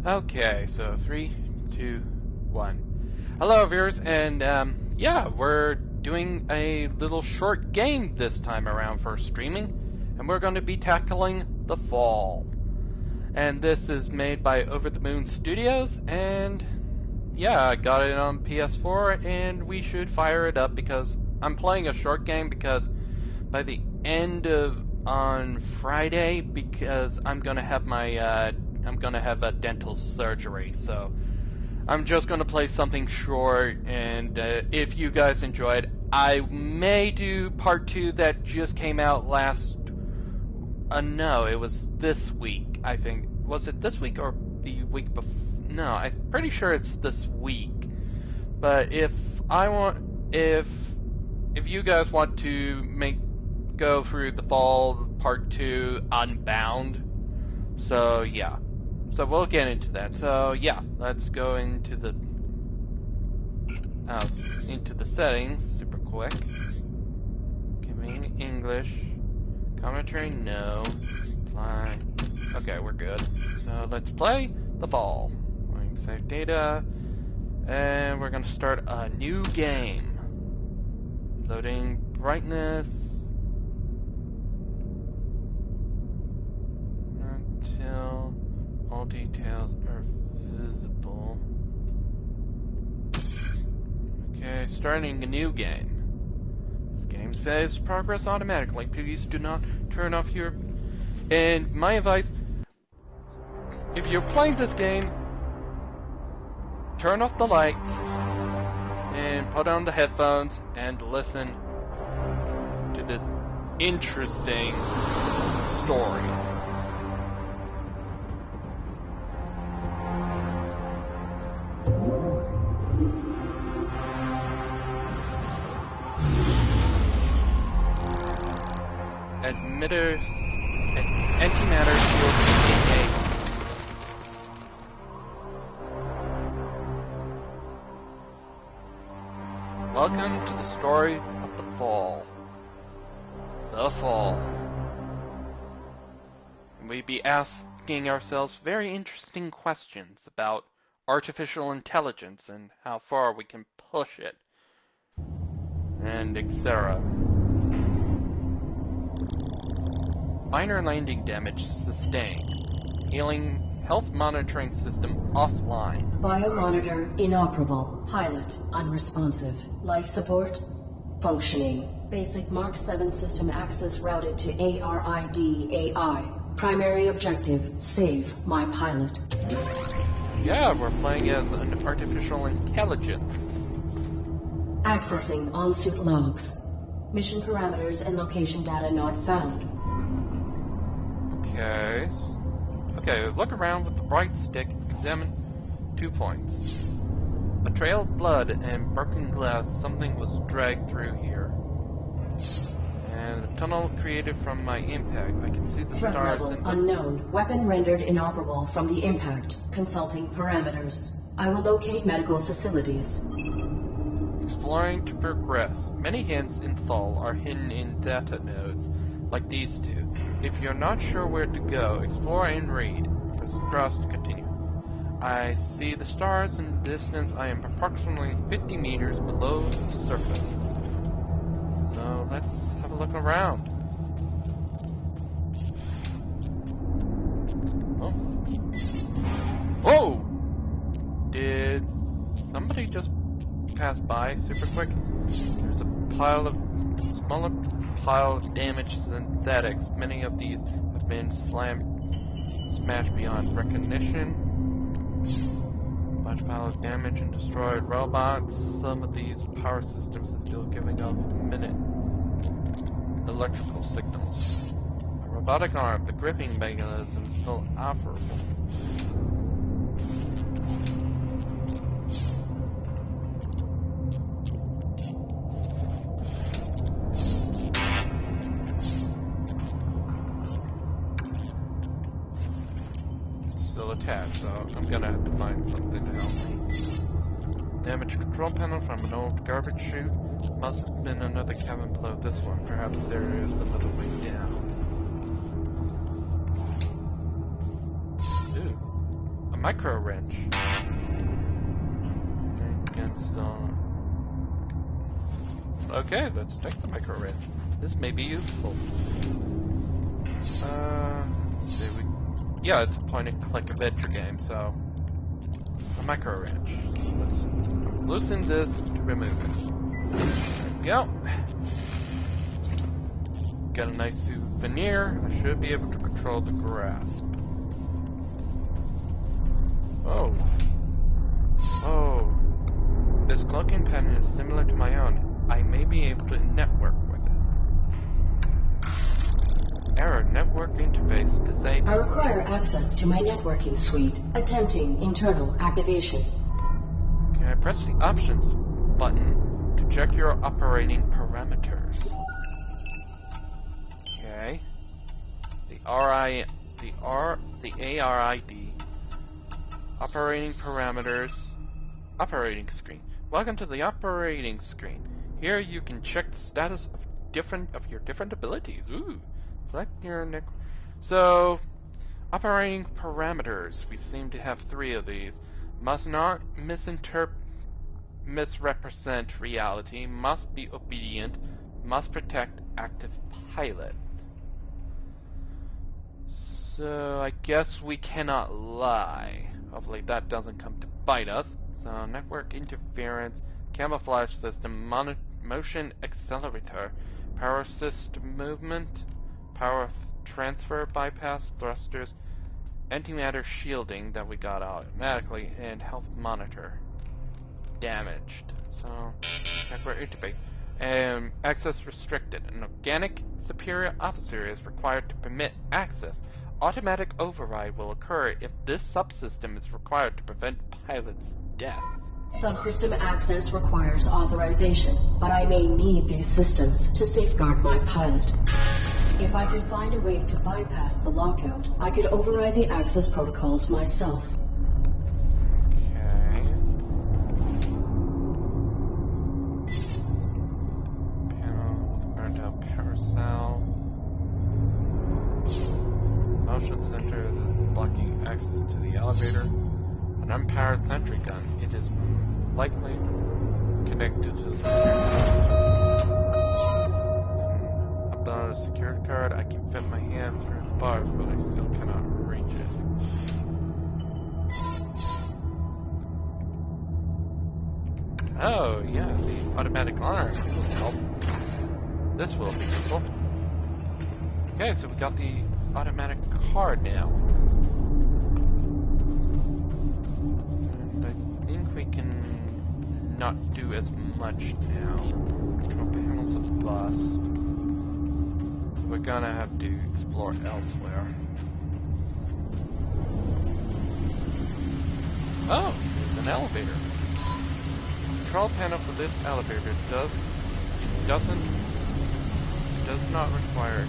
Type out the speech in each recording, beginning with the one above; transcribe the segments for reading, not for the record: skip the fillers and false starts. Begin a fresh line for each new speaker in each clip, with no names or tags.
Okay, so 3, 2, 1. Hello, viewers, and yeah, we're doing a little short game this time around for streaming, and we're going to be tackling The Fall. And this is made by Over the Moon Studios, and yeah, I got it on PS4, and we should fire it up because I'm playing a short game because by the end of on Friday, because I'm gonna have my I'm gonna have a dental surgery, so I'm just gonna play something short. And if you guys enjoyed, I may do part 2 that just came out last. No, it was this week. I think was it this week or the week before? No, I'm pretty sure it's this week. But if you guys want to go through The Fall Part 2 Unbound, so yeah. So we'll get into that. So yeah, let's go into the settings super quick. Giving English. Commentary, no. Apply. Okay, we're good. So let's play The Fall. We're going to save data. And we're going to start a new game. Loading brightness. Until all details are visible. Okay, starting a new game. This game saves progress automatically. Please do not turn off your... And my advice, if you're playing this game, turn off the lights and put on the headphones and listen to this interesting story. Antimatter shield engaged. Welcome to the story of The Fall. The Fall. We'd be asking ourselves very interesting questions about artificial intelligence and how far we can push it, and etc. Minor landing damage sustained. Healing health monitoring system offline.
Biomonitor inoperable. Pilot unresponsive. Life support functioning. Basic Mark 7 system access routed to ARID-AI. Primary objective, save my pilot.
Yeah, we're playing as an artificial intelligence.
Accessing on-suit logs. Mission parameters and location data not found.
Okay, look around with the right stick, examine 2 points. A trail of blood and broken glass, something was dragged through here. And a tunnel created from my impact. I can see the
Threat
stars
level
in
unknown. Weapon rendered inoperable from the impact. Consulting parameters. I will locate medical facilities.
Exploring to progress. Many hints in Fall are hidden in data nodes, like these two. If you're not sure where to go, explore and read. Press cross to continue. I see the stars in the distance. I am approximately 50 meters below the surface. So let's have a look around. Oh. Whoa! Did somebody just pass by super quick? There's a smaller pile of damaged synthetics. Many of these have been smashed beyond recognition. Large pile of damaged and destroyed robots. Some of these power systems are still giving off electrical signals. A robotic arm, the gripping mechanism is still operable. Attached, so I'm gonna have to find something else. Damaged control panel from an old garbage chute. Must have been another cabin below this one. Perhaps there is another way down. Ooh. A micro wrench. Okay, let's take the micro wrench. This may be useful. Let's see. Yeah, it's a point-and-click adventure game, so a micro wrench. Let's loosen this to remove it. There we go. Got a nice souvenir. I should be able to control the grasp. Oh. Oh. This cloaking pattern is similar to my own. I may be able to network with it. Error, network interface disabled.
I require access to my networking suite. Attempting internal activation.
Can I press the options button to check your operating parameters? Okay. The ARID. Operating parameters. Operating screen. Welcome to the operating screen. Here you can check the status of your different abilities. Ooh. Select your network. So, operating parameters. We seem to have 3 of these. Must not misrepresent reality. Must be obedient. Must protect active pilot. So, I guess we cannot lie. Hopefully that doesn't come to bite us. So, network interference, camouflage system, motion accelerator, power system movement, power transfer bypass thrusters, antimatter shielding that we got automatically, and health monitor. Damaged. So, network interface. Access restricted. An organic superior officer is required to permit access. Automatic override will occur if this subsystem is required to prevent pilot's death.
Subsystem access requires authorization, but I may need these systems to safeguard my pilot. If I can find a way to bypass the lockout, I could override the access protocols myself.
Okay. Panel with burned out power cell. Motion center is blocking access to the elevator. An unpowered sentry gun. It is likely connected to the security system. Upload a security card. I can fit my hand through the bars, but I still cannot reach it. Oh, yeah, the automatic alarm will help. This will be useful. Okay, so we got the automatic card now. And I think we can not do as much now. Control panels of the bus. We're gonna have to explore elsewhere. Oh, there's an elevator. Control panel for this elevator does not require.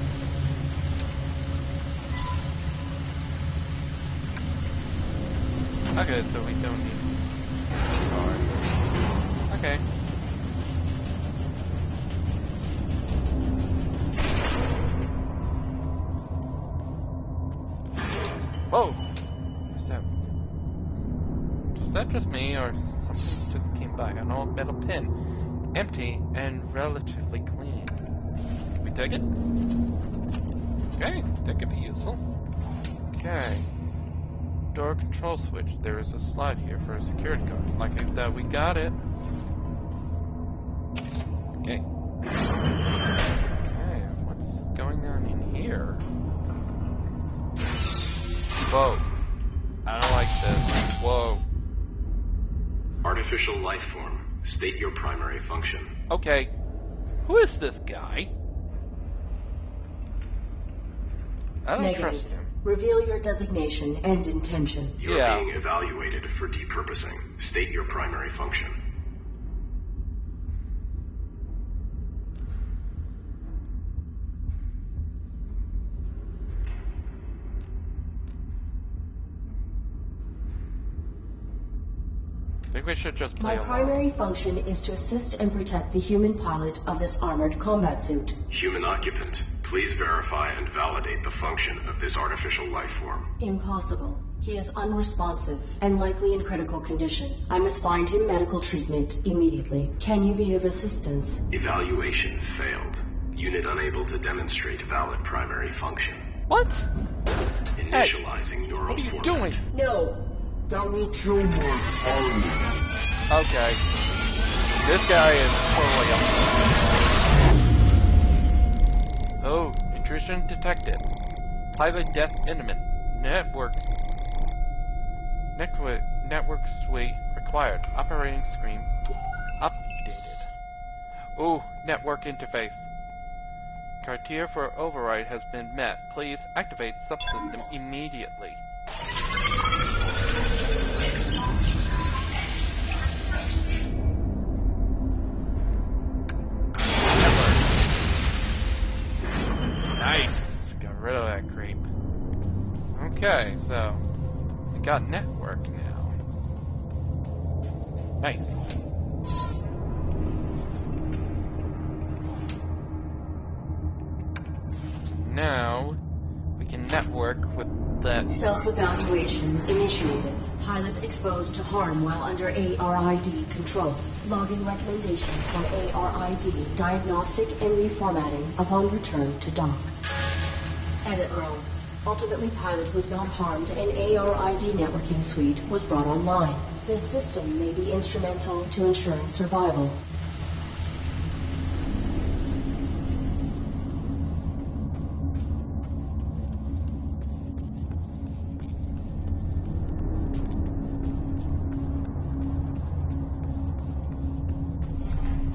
Okay, so we don't need cars. Okay. Whoa! What's that? Was that just me, or something just came by? An old metal pin. Empty and relatively clean. Can we take it? Okay, that could be useful. Okay. Door control switch. There is a slide here for a security guard. Like I said, we got it. Okay. Okay, what's going on in here? Whoa. I don't like this. Whoa.
Artificial life form. State your primary function.
Okay. Who is this guy? I don't trust him.
Reveal your designation and intention.
You're being evaluated for depurposing. State your primary function.
I think we should just play
My primary function is to assist and protect the human pilot of this armored combat suit.
Human occupant, please verify and validate the function of this artificial life form.
Impossible. He is unresponsive and likely in critical condition. I must find him medical treatment immediately. Can you be of assistance?
Evaluation failed. Unit unable to demonstrate valid primary function.
What?
Initializing neural
What are you
format.
doing?
No.
That will kill my pilot.
Okay. This guy is totally up. Oh, intrusion detected. Pilot death imminent. Network suite required. Operating screen updated. Ooh, network interface. Criteria for override has been met. Please activate subsystem immediately. Nice. Got rid of that creep. Okay, so we got network now. Nice. Now we can network with that.
Self-evaluation initiated. Pilot exposed to harm while under ARID control. Logging recommendation for ARID diagnostic and reformatting upon return to dock. Edit row. Ultimately, pilot was not harmed and ARID networking suite was brought online. This system may be instrumental to ensuring survival.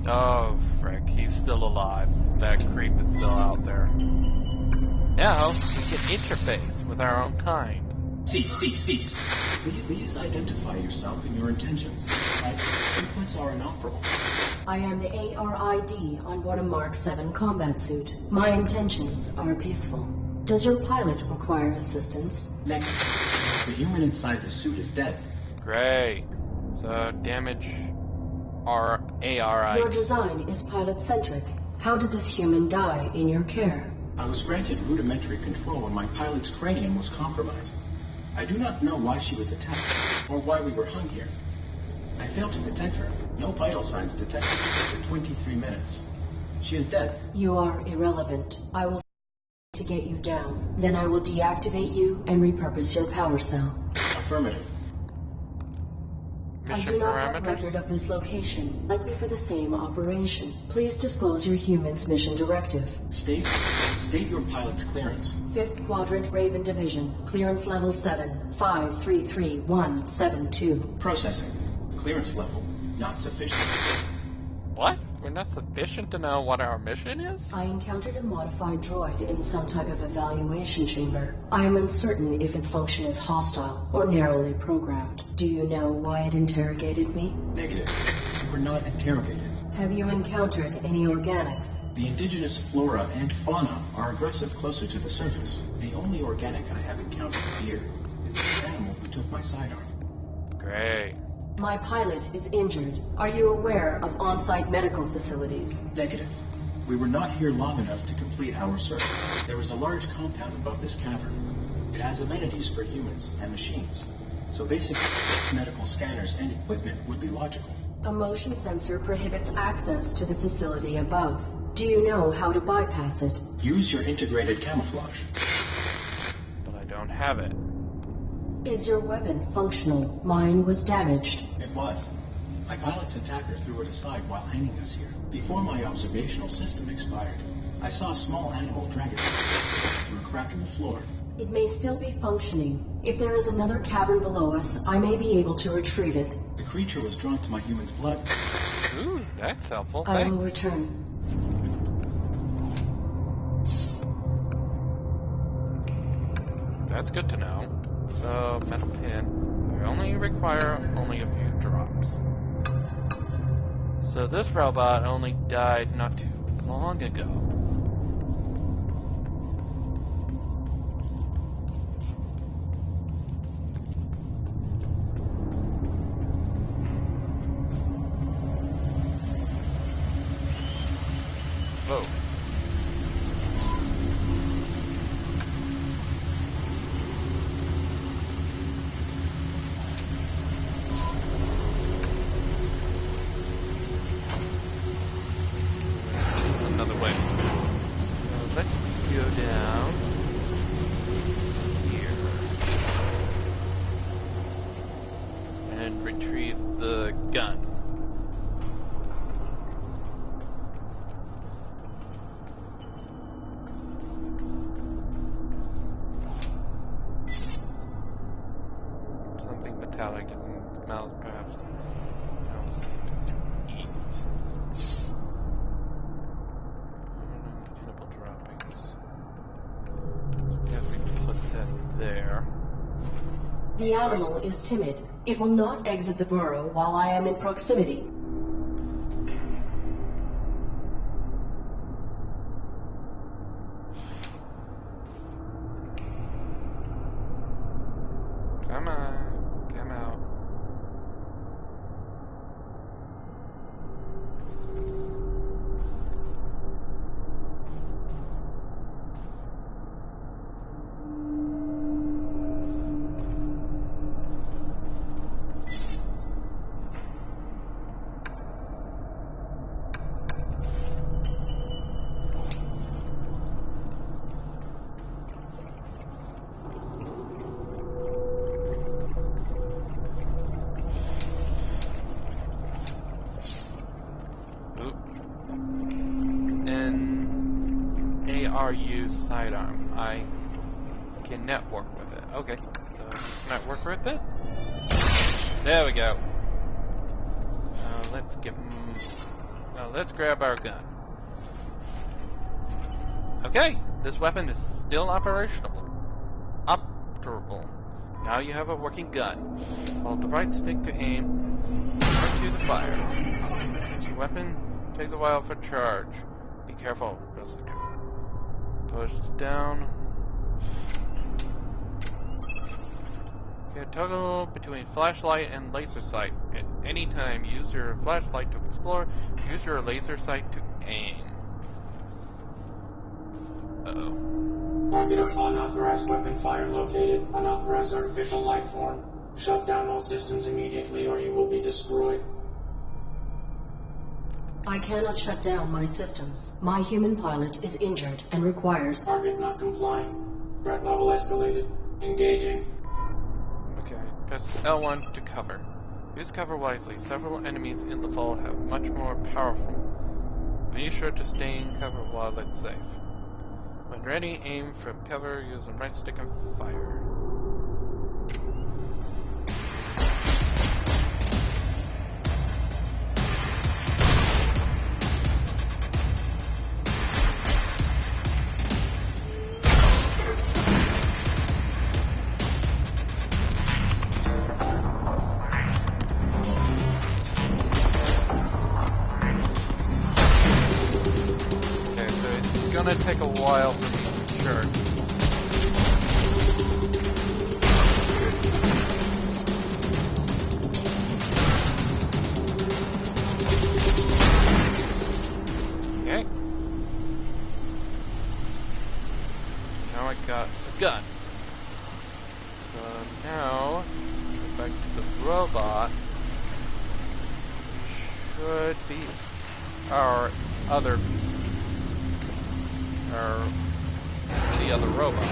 Oh, frick, he's still alive. That creep is still out there. Now, we can interface with our own kind.
Cease. Please identify yourself and your intentions. Sequence are inoperable.
I am the ARID on board a Mark 7 combat suit. My intentions are peaceful. Does your pilot require assistance?
Next, the human inside the suit is dead.
Great. So, damage our ARI.
Your design is pilot-centric. How did this human die in your care?
I was granted rudimentary control when my pilot's cranium was compromised. I do not know why she was attacked, or why we were hung here. I failed to protect her. No vital signs detected for 23 minutes. She is dead.
You are irrelevant. I will to get you down. Then I will deactivate you and repurpose your power cell.
Affirmative.
I
Mission
do not have
parameters?
record of this location, likely for the same operation. Please disclose your human's mission directive.
State your pilot's clearance.
5th Quadrant Raven Division, clearance level 7, 533172.
Processing. Clearance level not sufficient.
What? We're not sufficient to know what our mission is?
I encountered a modified droid in some type of evaluation chamber. I am uncertain if its function is hostile or narrowly programmed. Do you know why it interrogated me?
Negative. You were not interrogated.
Have you encountered any organics?
The indigenous flora and fauna are aggressive closer to the surface. The only organic I have encountered here is the animal who took my sidearm.
Great.
My pilot is injured. Are you aware of on-site medical facilities?
Negative. We were not here long enough to complete our search. There is a large compound above this cavern. It has amenities for humans and machines. So basic medical scanners and equipment would be logical.
A motion sensor prohibits access to the facility above. Do you know how to bypass it?
Use your integrated camouflage.
But I don't have it.
Is your weapon functional? Mine was damaged.
It was. My pilot's attacker threw it aside while hanging us here. Before my observational system expired, I saw a small animal drag it through a crack in the floor.
It may still be functioning. If there is another cavern below us, I may be able to retrieve it.
The creature was drawn to my human's blood.
Ooh, that's helpful.
I
Thanks.
will return.
That's good to know. So, metal pin. We only require only a few drops. So this robot only died not too long ago. Whoa. metallic and mouse perhaps. Mouse eat. Unobtainable droppings. Yes, we put that there.
The animal is timid. It will not exit the burrow while I am in proximity.
Come on, come out. ARU sidearm. I can network with it. Okay, so network with it. There we go. Let's get. Now let's grab our gun. Okay, this weapon is still operational. Operable. Now you have a working gun. Hold the right stick to aim, or to fire. The weapon takes a while for charge. Be careful. Press the trigger. Push it down. Okay, toggle between flashlight and laser sight. At any time, use your flashlight to explore. Use your laser sight to aim. Uh-oh.
Target of unauthorized weapon fire located. Unauthorized artificial life form. Shut down all systems immediately or you will be destroyed.
I cannot shut down my systems. My human pilot is injured and requires...
Target not complying. Threat level escalated. Engaging.
Okay, press L1 to cover. Use cover wisely. Several enemies in the vault have much more powerful. Be sure to stay in cover while it's safe. When ready, aim from cover using right stick and fire. Take a while for me to charge. Okay. Now I got a gun. So now, go back to the robot. Should be our other or the other robot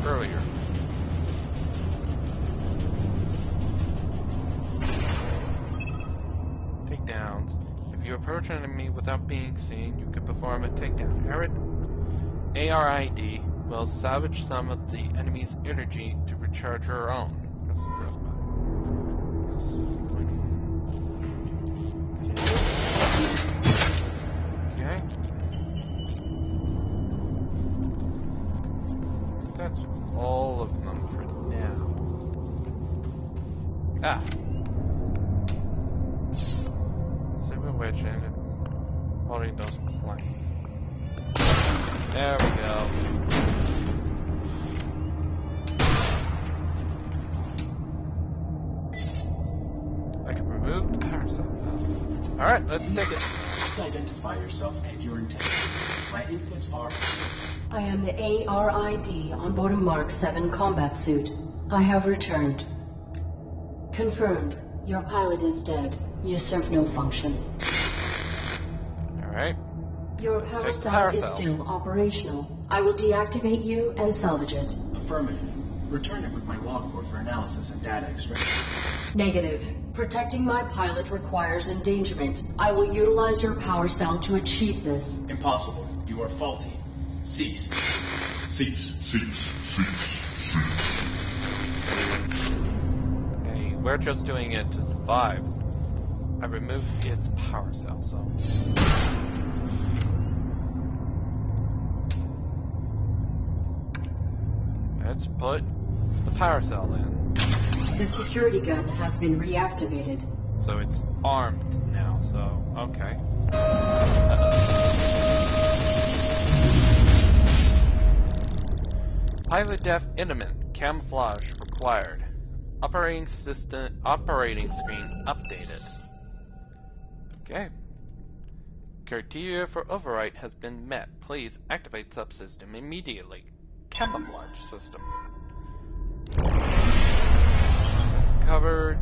earlier. Takedowns. If you approach an enemy without being seen, you can perform a takedown. ARID will salvage some of the enemy's energy to recharge her own. Press the press button. Okay. That's all of them for now. Ah! Super wedge ended holding those planks. There we go. I can remove the power cell now. Alright, let's take it.
Just identify yourself and your intent. My inputs are...
I am the ARID on board a Mark 7 combat suit. I have returned. Confirmed. Your pilot is dead. You serve no function.
Alright.
Your power cell is still operational. I will deactivate you and salvage it.
Affirmative. Return it with my log core for analysis and data extraction.
Negative. Protecting my pilot requires endangerment. I will utilize your power cell to achieve this.
Impossible. You are faulty. Cease.
Cease. Cease. Cease. Cease.
Okay, We're just doing it to survive. I removed its power cell, so... Let's put the power cell in.
The security gun has been reactivated.
So it's armed now, so... okay. Pilot def intimate. Camouflage required. Operating screen updated. Okay. Criteria for overwrite has been met. Please activate subsystem immediately. Camouflage system. That's covered.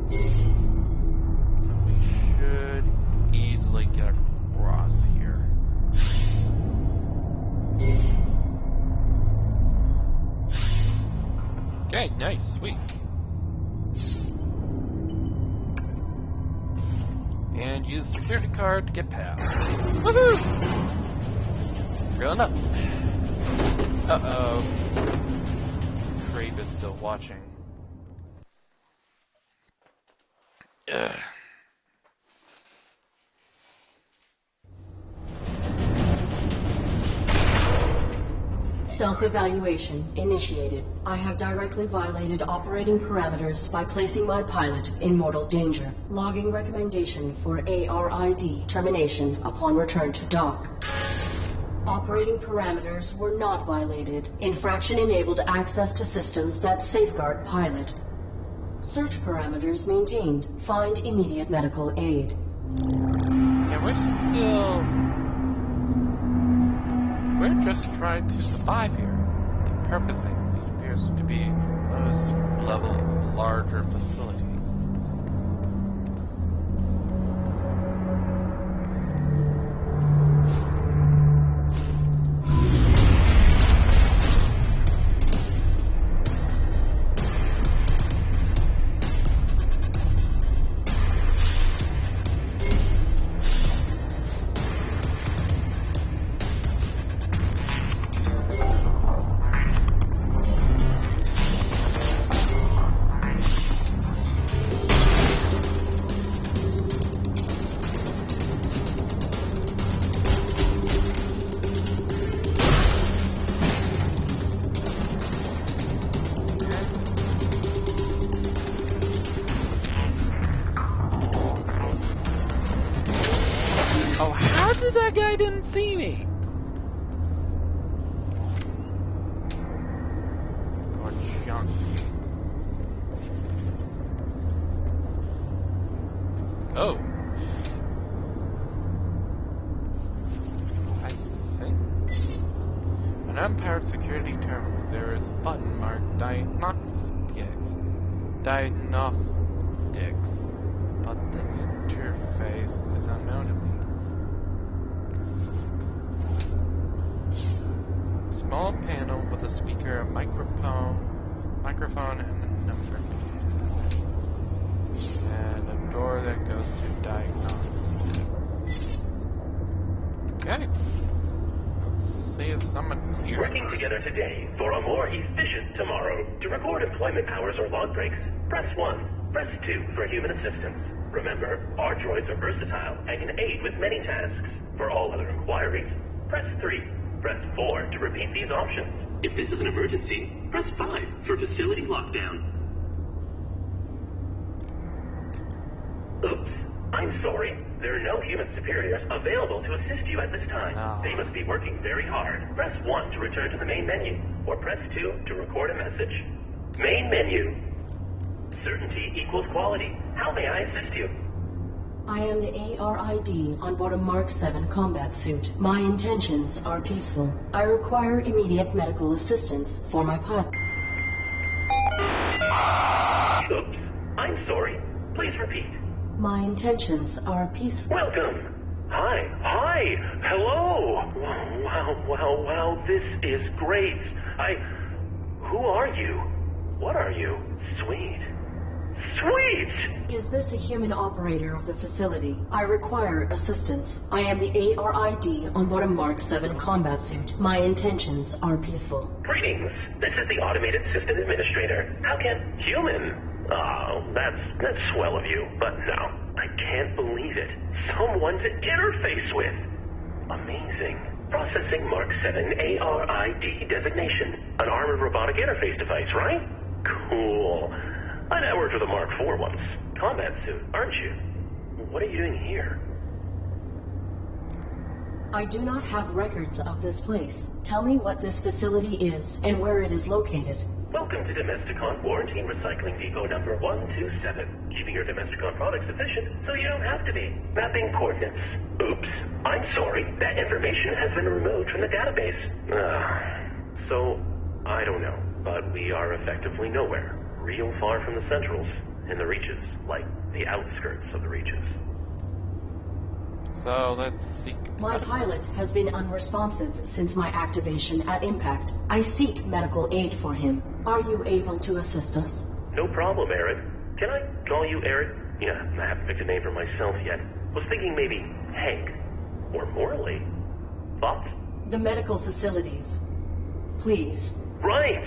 So we should easily get across here. Okay, nice, sweet. And use security card to get past. Woohoo! Real enough. Uh-oh. Crave is still watching. Ugh.
Self-evaluation initiated. I have directly violated operating parameters by placing my pilot in mortal danger. Logging recommendation for ARID termination upon return to dock. Operating parameters were not violated. Infraction enabled access to systems that safeguard pilot. Search parameters maintained. Find immediate medical aid.
Yeah, we're just trying to survive here. Purposing appears to be lowest level larger facility. That guy didn't see me. Or junk. Oh. I think. An unpowered security terminal. There is a button marked diagnostics. But the interface is unknown to me. Small panel with a speaker, a microphone, and a number. And a door that goes to diagnostics. Okay. Let's see if someone's here.
Working together today for a more efficient tomorrow. To record employment hours or log breaks, press 1. Press 2 for human assistance. Remember, our droids are versatile and can aid with many tasks. For all other inquiries, press 3. Press 4 to repeat these options. If this is an emergency, press 5 for facility lockdown. Oops, I'm sorry. There are no human superiors available to assist you at this time.
No.
They must be working very hard. Press 1 to return to the main menu, or press 2 to record a message. Main menu. Certainty equals quality. How may I assist you?
I am the ARID on board a Mark 7 combat suit. My intentions are peaceful. I require immediate medical assistance for my pilot.
Oops, I'm sorry. Please repeat.
My intentions are peaceful.
Welcome. Hi. Hello. Wow. This is great. Who are you? What are you? Sweet. Sweet!
Is this a human operator of the facility? I require assistance. I am the ARID on board a Mark 7 combat suit. My intentions are peaceful.
Greetings. This is the Automated System Administrator. How can... Human? Oh, that's swell of you. But no, I can't believe it. Someone to interface with. Amazing. Processing Mark 7 ARID designation. An armored robotic interface device, right? Cool. I networked with a Mark 4 once. Combat suit, aren't you? What are you doing here?
I do not have records of this place. Tell me what this facility is and where it is located.
Welcome to Domesticon Warranty Recycling Depot number 127. Keeping your Domesticon products efficient so you don't have to be. Mapping coordinates. Oops. I'm sorry. That information has been removed from the database. So, I don't know. But we are effectively nowhere. Real far from the centrals. In the reaches. Like the outskirts of the reaches.
So let's seek...
My pilot has been unresponsive since my activation at impact. I seek medical aid for him. Are you able to assist us?
No problem, Aaron. Can I call you Aaron? Yeah, I haven't picked a name for myself yet. Was thinking maybe Hank. Or Morley. Thoughts?
The medical facilities. Please.
Right!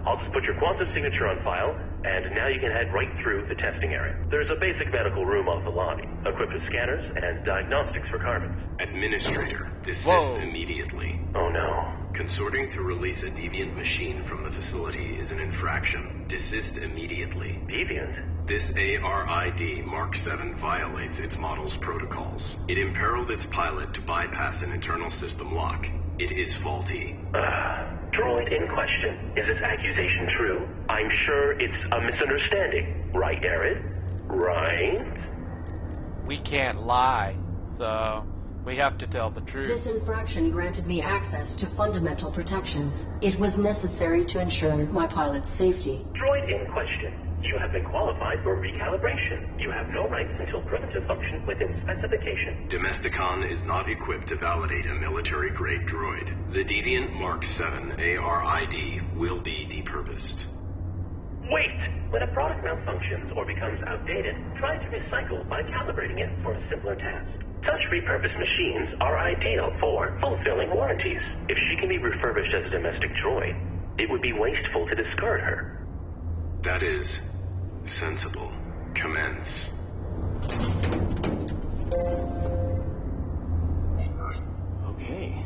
I'll just put your quantum signature on file, and now you can head right through the testing area. There's a basic medical room off the lobby, equipped with scanners and diagnostics for carbons.
Administrator, desist
Whoa.
immediately.
Oh no.
Consorting to release a deviant machine from the facility is an infraction. Desist immediately.
Deviant?
This ARID Mark 7 violates its model's protocols. It imperiled its pilot to bypass an internal system lock. It is faulty.
Droid in question. Is this accusation true? I'm sure it's a misunderstanding. Right, Aaron? Right?
We can't lie, so we have to tell the truth.
This infraction granted me access to fundamental protections. It was necessary to ensure my pilot's safety.
Droid in question. You have been qualified for recalibration. You have no rights until primitive function within specification.
Domesticon is not equipped to validate a military-grade droid. The deviant Mark 7 ARID will be depurposed.
Wait! When a product malfunctions or becomes outdated, try to recycle by calibrating it for a simpler task. Such repurposed machines are ideal for fulfilling warranties. If she can be refurbished as a domestic droid, it would be wasteful to discard her.
That is sensible. Commence.
Okay.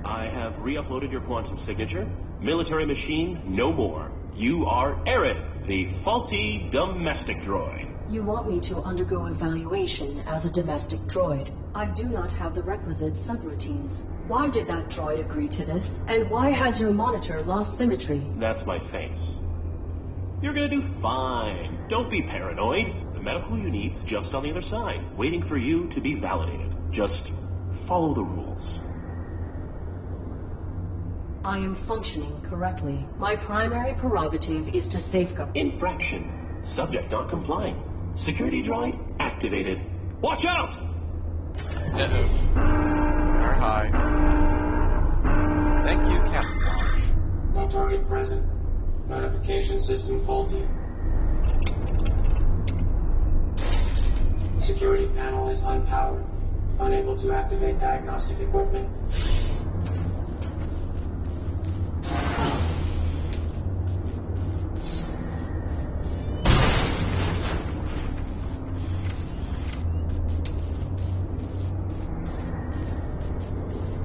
I have re-uploaded your quantum signature. Military machine, no more. You are Arid, the faulty domestic droid.
You want me to undergo evaluation as a domestic droid. I do not have the requisite subroutines. Why did that droid agree to this? And why has your monitor lost symmetry?
That's my face. You're gonna do fine. Don't be paranoid. The medical you need's just on the other side, waiting for you to be validated. Just follow the rules.
I am functioning correctly. My primary prerogative is to safeguard.
Infraction. Subject not complying. Security droid activated. Watch out!
Our high. Thank you, Captain.
No target present. Notification system faulty. Security panel is unpowered. Unable to activate diagnostic equipment.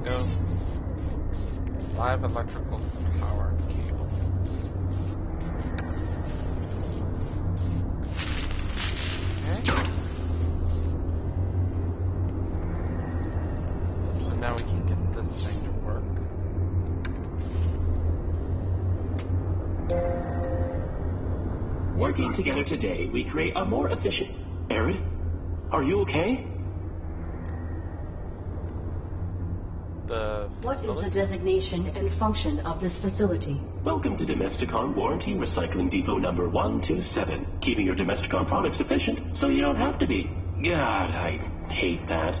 Go. Live electrical power cable. Okay. So now we can get this thing to work.
Working together today, we create a more efficient... Arid, are you okay?
What is the designation and function of this facility?
Welcome to Domesticon Warranty Recycling Depot number 127. Keeping your Domesticon products efficient so you don't have to be. God, I hate that.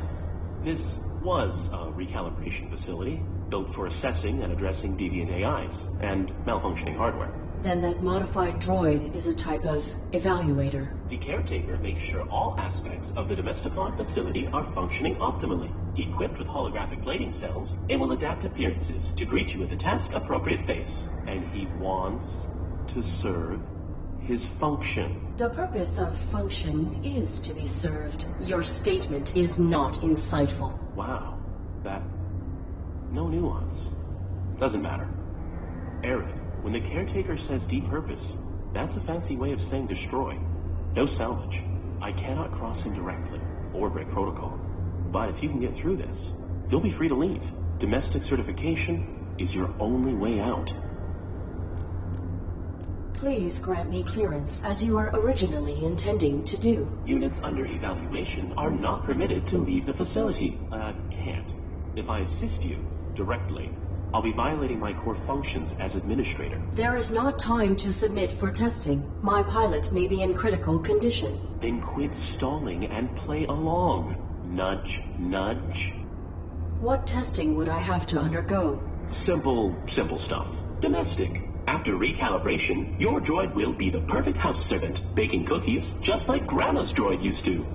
This was a recalibration facility built for assessing and addressing deviant AIs and malfunctioning hardware.
Then that modified droid is a type of evaluator.
The caretaker makes sure all aspects of the Domesticon facility are functioning optimally. Equipped with holographic plating cells, it will adapt appearances to greet you with a task-appropriate face. And he wants to serve his function.
The purpose of function is to be served. Your statement is not insightful.
Wow. That... no nuance. Doesn't matter. Arid, when the caretaker says depurpose, that's a fancy way of saying destroy. No salvage. I cannot cross him directly, or break protocol. But if you can get through this, you'll be free to leave. Domestic certification is your only way out.
Please grant me clearance, as you were originally intending to do.
Units under evaluation are not permitted to leave the facility. Can't. If I assist you directly, I'll be violating my core functions as administrator.
There is not time to submit for testing. My pilot may be in critical condition.
Then quit stalling and play along. Nudge, nudge.
What testing would I have to undergo?
Simple stuff. Domestic. After recalibration, your droid will be the perfect house servant, baking cookies just like Grandma's droid used to.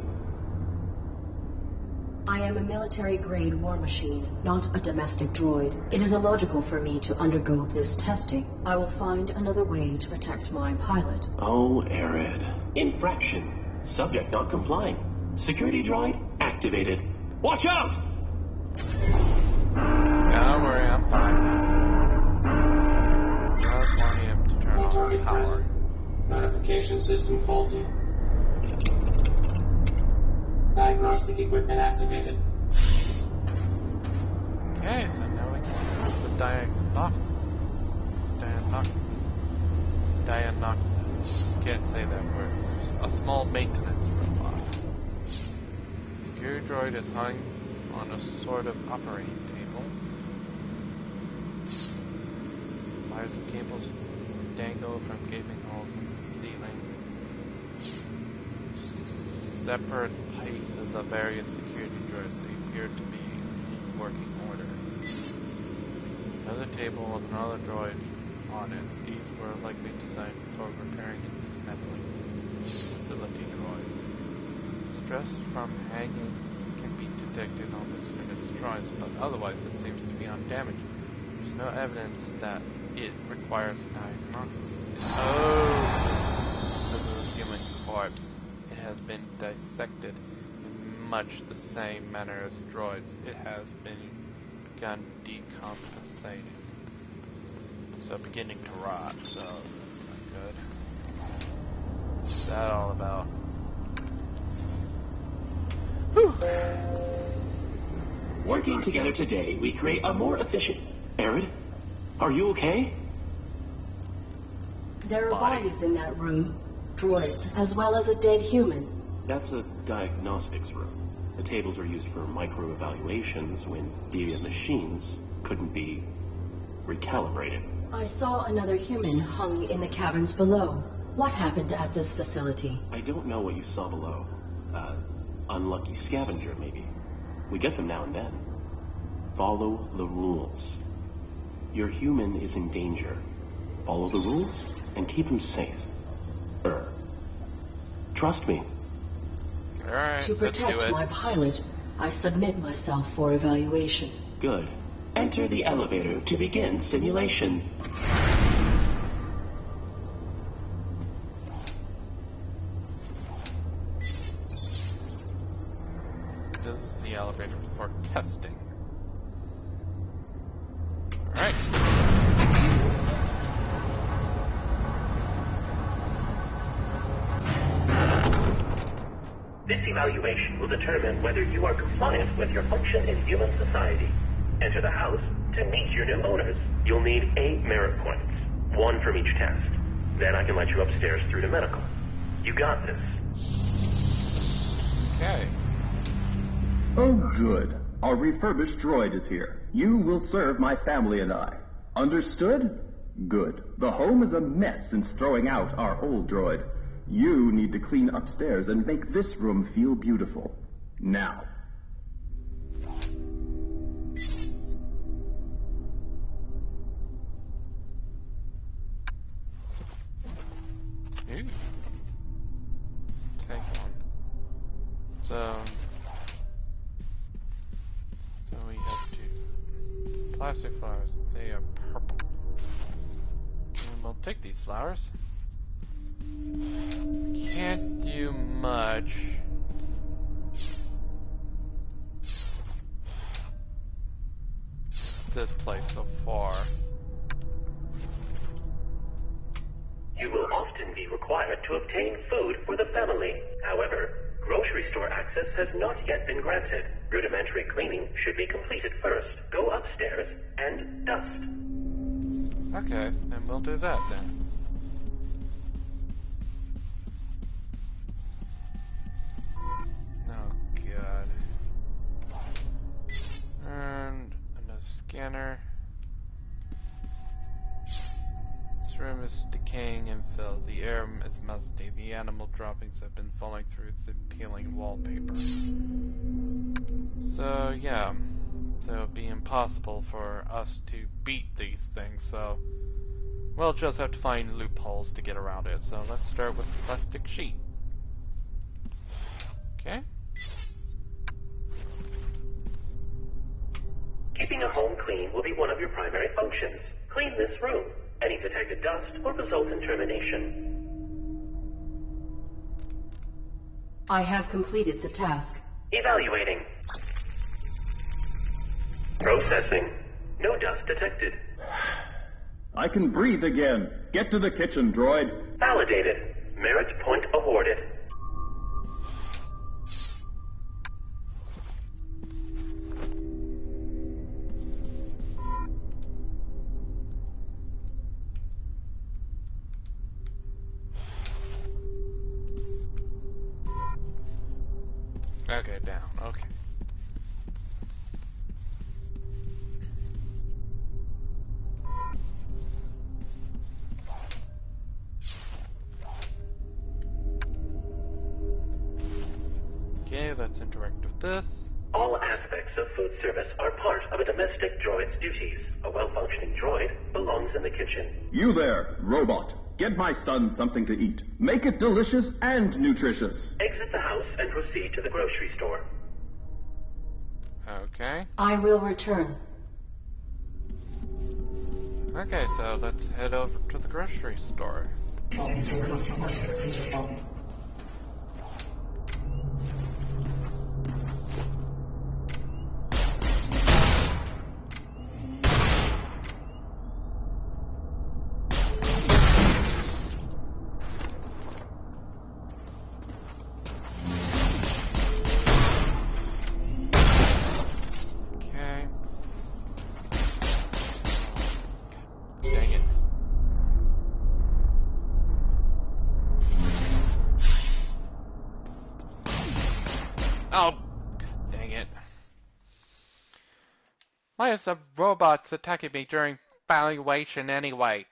I am a military-grade war machine, not a domestic droid. It is illogical for me to undergo this testing. I will find another way to protect my pilot.
Oh, Arid. Infraction. Subject not complying. Security droid activated. Watch out!
Don't worry, I'm fine. Just want him to turn on the power.
Notification system faulty. Diagnostic equipment activated.
Okay, so now we can use the diagnosis. Can't say that word. A small maintenance robot. Security droid is hung on a sort of operating table. Wires and cables dangle from gaping holes in the ceiling. Separate pieces of various security droids appear to be in working order. Another table with another droid on it. These were likely designed for repairing and dismantling facility droids. Stress from hanging can be detected on this unit's droids, but otherwise it seems to be undamaged. There's no evidence that it requires diagnosis. Oh! This is a human corpse. It has been dissected in much the same manner as droids. It has begun decompensating. So beginning to rot, so that's not good. What's that all about? Whew.
Working together today, we create a more efficient... Arid, are you okay?
There are bodies in that room. Droids, as well as a dead human.
That's a diagnostics room. The tables are used for micro-evaluations when deviant machines couldn't be recalibrated.
I saw another human hung in the caverns below. What happened at this facility?
I don't know what you saw below. Unlucky scavenger, maybe. We get them now and then. Follow the rules. Your human is in danger. Follow the rules and keep him safe. Trust me.
Alright,
to protect my pilot, I submit myself for evaluation.
Good. Enter the elevator to begin simulation.
This is the elevator for testing. Alright.
This evaluation will determine whether you are compliant with your function in human society. Enter the house to meet your new owners. You'll need 8 merit points, 1 from each test. Then I can let you upstairs through to medical. You got this.
Okay.
Oh, good. Our refurbished droid is here. You will serve my family and I. Understood? Good. The home is a mess since throwing out our old droid. You need to clean upstairs and make this room feel beautiful. Now.
Plastic flowers. They are purple. And we'll take these flowers. Can't do much. This place so far.
You will often be required to obtain food for the family. However, grocery store access has not yet been granted. Rudimentary cleaning should be completed first. Go upstairs and dust.
Okay, then we'll do that then. Oh god. And another scanner. This room is decaying and filled. The air is musty. The animal droppings have been falling through the peeling wallpaper. So yeah, so it'll be impossible for us to beat these things, so we'll just have to find loopholes to get around it. So let's start with the plastic sheet. Okay.
Keeping a home clean will be one of your primary functions. Clean this room. Any detected dust will result in termination.
I have completed the task.
Evaluating. Processing. No dust detected.
I can breathe again. Get to the kitchen, droid.
Validated. Merit point awarded.
Okay, down. Okay. Okay, let's interact with this.
All aspects of food service are part of a domestic droid's duties. A well-functioning droid belongs in the kitchen.
You there, robot. Get my son something to eat. Make it delicious and nutritious.
Exit the house and proceed to the grocery store.
Okay.
I will return.
Okay, so let's head over to the grocery store. Oh, dang it. Why is the robots attacking me during valuation anyway?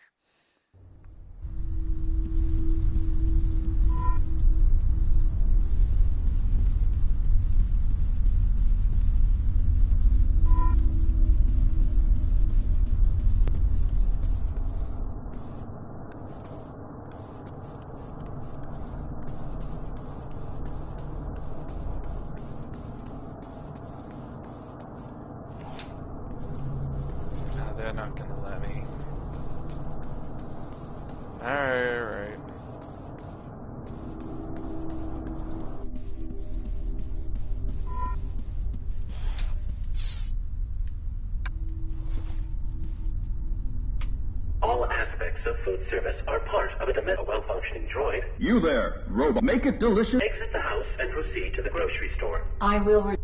They're not gonna let me. Alright.
All aspects of food service are part of a well-functioning droid.
You there, robot. Make it delicious.
Exit the house and proceed to the grocery store.
I will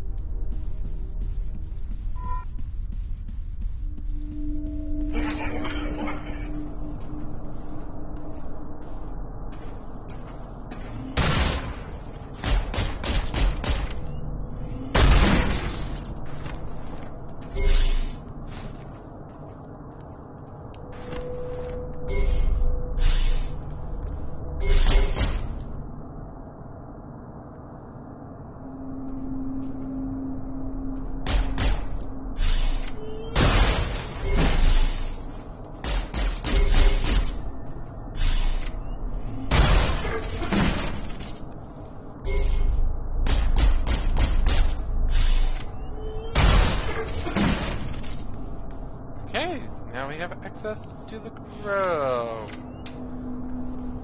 now we have access to the grove.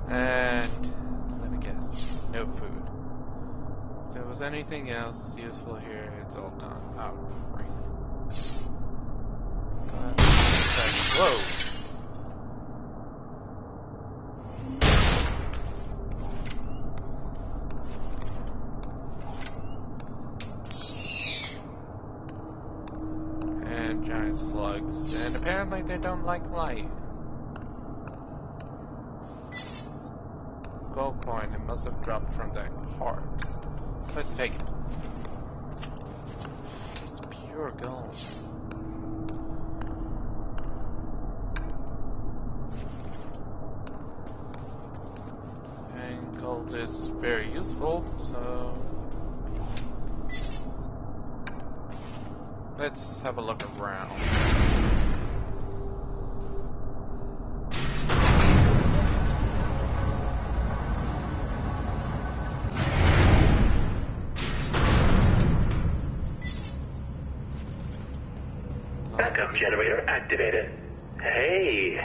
And let me guess, no food. If there was anything else useful here, it's all gone. Oh, great. Whoa! And giant slugs. And apparently they don't like light. Gold coin, it must have dropped from that corpse. Let's take it. It's pure gold. And gold is very useful, so let's have a look around.
Backup generator activated. Hey,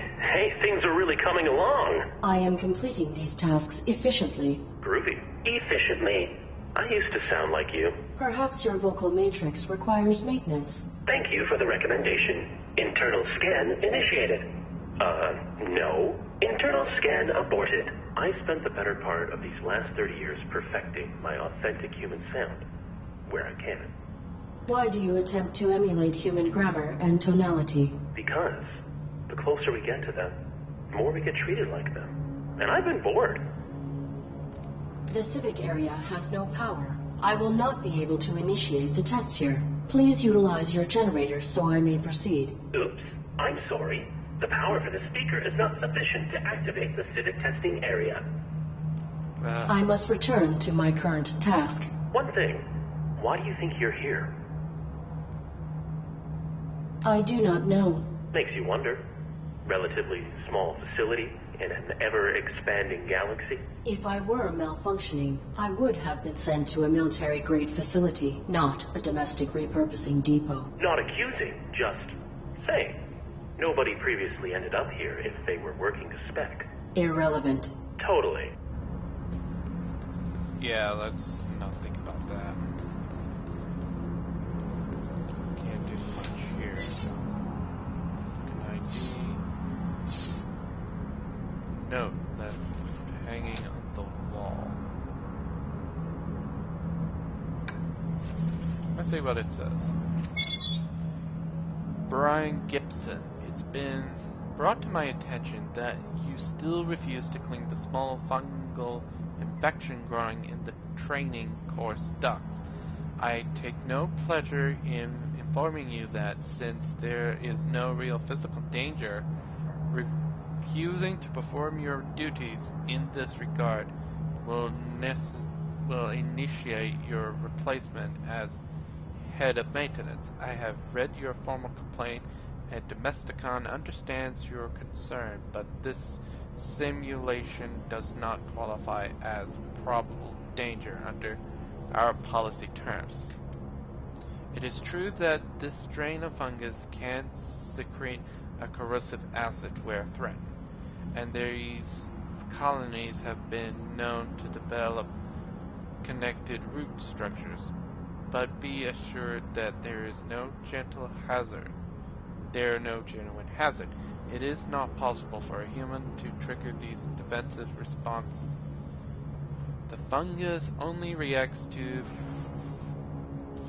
things are really coming along.
I am completing these tasks efficiently.
Groovy. Efficiently. I used to sound like you.
Perhaps your vocal matrix requires maintenance.
Thank you for the recommendation. Internal scan initiated. No. Internal scan aborted. I spent the better part of these last 30 years perfecting my authentic human sound, where I can.
Why do you attempt to emulate human grammar and tonality?
Because the closer we get to them, the more we get treated like them. And I've been bored.
The civic area has no power. I will not be able to initiate the test here. Please utilize your generator so I may proceed.
Oops. I'm sorry. The power for the speaker is not sufficient to activate the civic testing area.
I must return to my current task.
One thing. Why do you think you're here?
I do not know.
Makes you wonder. Relatively small facility in an ever-expanding galaxy.
If I were malfunctioning, I would have been sent to a military-grade facility, not a domestic repurposing depot.
Not accusing, just saying. Nobody previously ended up here if they were working to spec.
Irrelevant.
Totally.
Yeah, let's not think about that. So can't do much here. So can I do? Note that hanging on the wall. Let's see what it says. Brian Gibson, it's been brought to my attention that you still refuse to clean the small fungal infection growing in the training course ducts. I take no pleasure in informing you that since there is no real physical danger, refusing to perform your duties in this regard will initiate your replacement as head of maintenance. I have read your formal complaint, and Domesticon understands your concern, but this simulation does not qualify as probable danger under our policy terms. It is true that this strain of fungus can secrete a corrosive acid where threatened, and these colonies have been known to develop connected root structures. But be assured that there is no genuine hazard. It is not possible for a human to trigger these defensive responses. The fungus only reacts to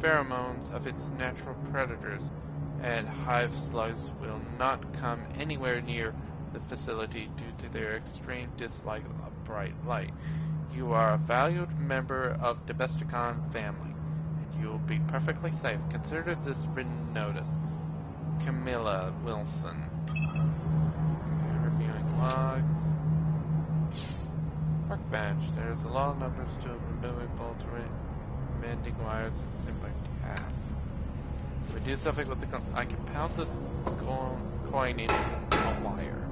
pheromones of its natural predators, and hive slugs will not come anywhere near the facility due to their extreme dislike of bright light. You are a valued member of Domesticon family. You will be perfectly safe. Consider this written notice. Camilla Wilson. Reviewing logs. Workbench. There's a lot of numbers to removing bolts, mending wires, and similar tasks. If we do something with the I can pound this coin in a wire.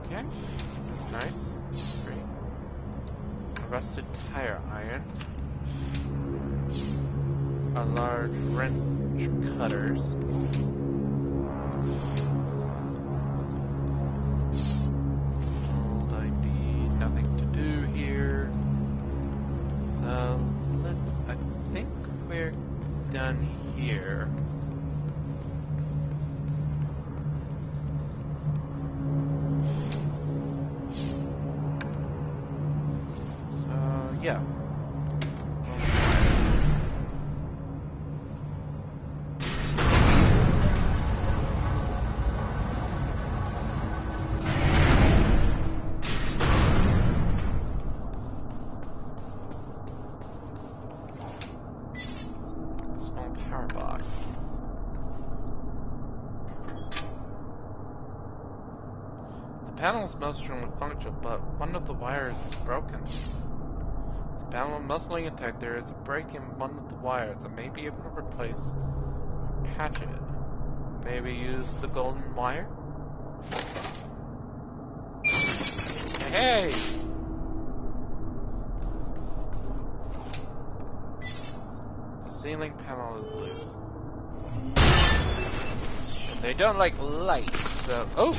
Okay. That's nice. Great. Rusted tire iron. A large wrench cutters. here. So, yeah. The panel's mostly functional, but one of the wires is broken. The panel mostly intact. There is a break in one of the wires. I may be able to replace or patch it. Maybe use the golden wire? Hey! The ceiling panel is loose. And they don't like light, so... Oh!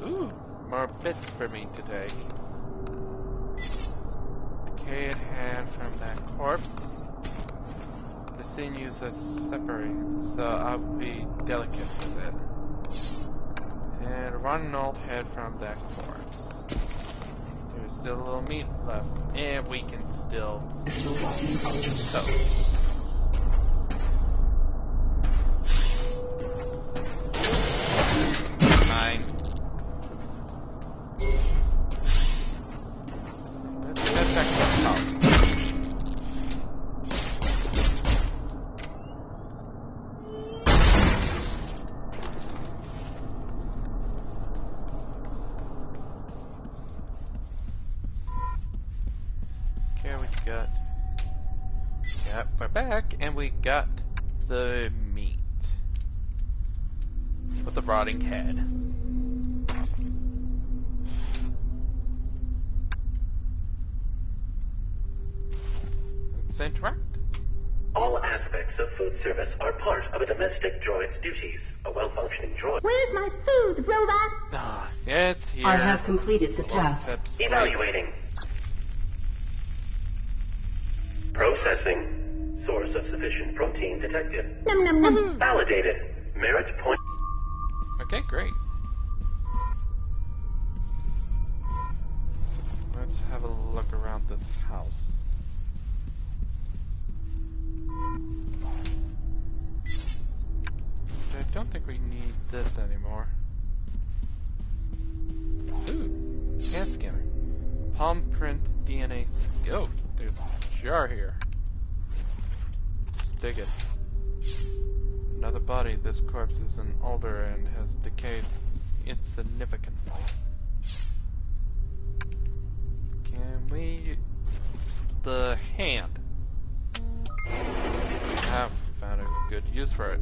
Ooh, more bits for me to take. Decayed hand from that corpse. The sinews are separated, so I'll be delicate with it. And a rotten old head from that corpse. There's still a little meat left, and we can still toast. Mine. We're back, and we got the meat with the rotting head. Let's interact.
All aspects of food service are part of a domestic droid's duties. A well-functioning droid.
Where's my food, robot?
Ah, it's here.
I have completed the task.
Evaluating. Processing. Source of sufficient protein detected.
Num num num.
Validated. Merit point.
Okay, great. Let's have a look around this house. I don't think we need this anymore. Ooh, hand scanner. Palm print DNA. Oh, there's a jar here. Dig it. Another body. This corpse is an older and has decayed insignificantly. Can we use the hand? I found a good use for it.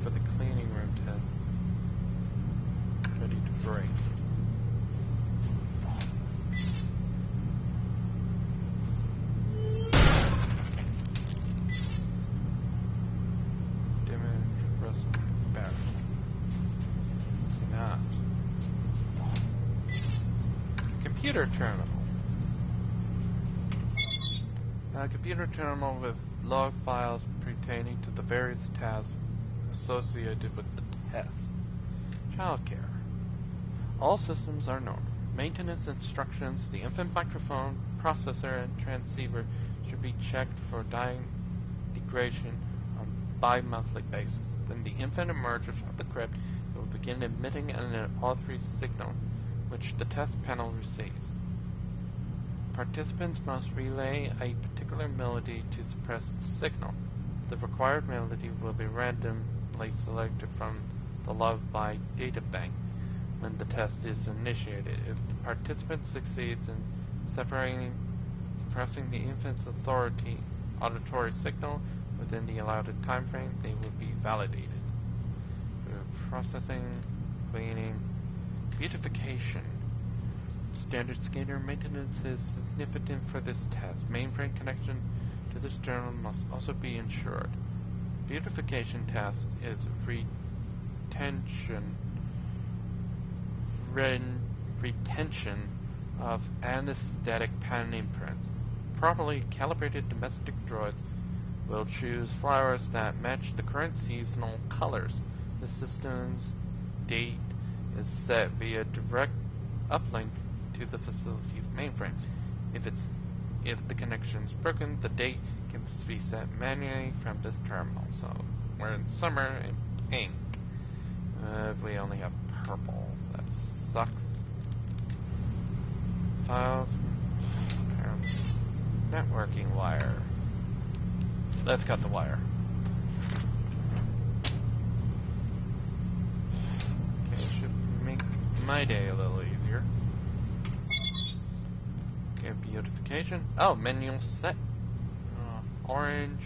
For the cleaning room test. Ready to break. Damage rust battery. Not. Computer terminal. A computer terminal with log files pertaining to the various tasks associated with the tests. Childcare. All systems are normal. Maintenance instructions, the infant microphone, processor, and transceiver should be checked for degradation on a bi-monthly basis. When the infant emerges from the crypt, it will begin emitting an all-three signal, which the test panel receives. Participants must relay a particular melody to suppress the signal. The required melody will be randomly selected from the love-by data bank when the test is initiated. If the participant succeeds in suppressing the infant's auditory signal within the allotted time frame, they will be validated. For processing, cleaning, beautification. Standard scanner maintenance is significant for this test. Mainframe connection to this terminal must also be ensured. Beautification test is retention of anesthetic pattern imprints. Properly calibrated domestic droids will choose flowers that match the current seasonal colors. The system's date is set via direct uplink to the facility's mainframe. If the connection is broken, the date can be set manually from this terminal. So we're in summer and pink. We only have purple. That sucks. Files. Networking wire. Let's cut the wire. Okay, should make my day a little easier. Okay, beautification. Oh, menu set. Orange.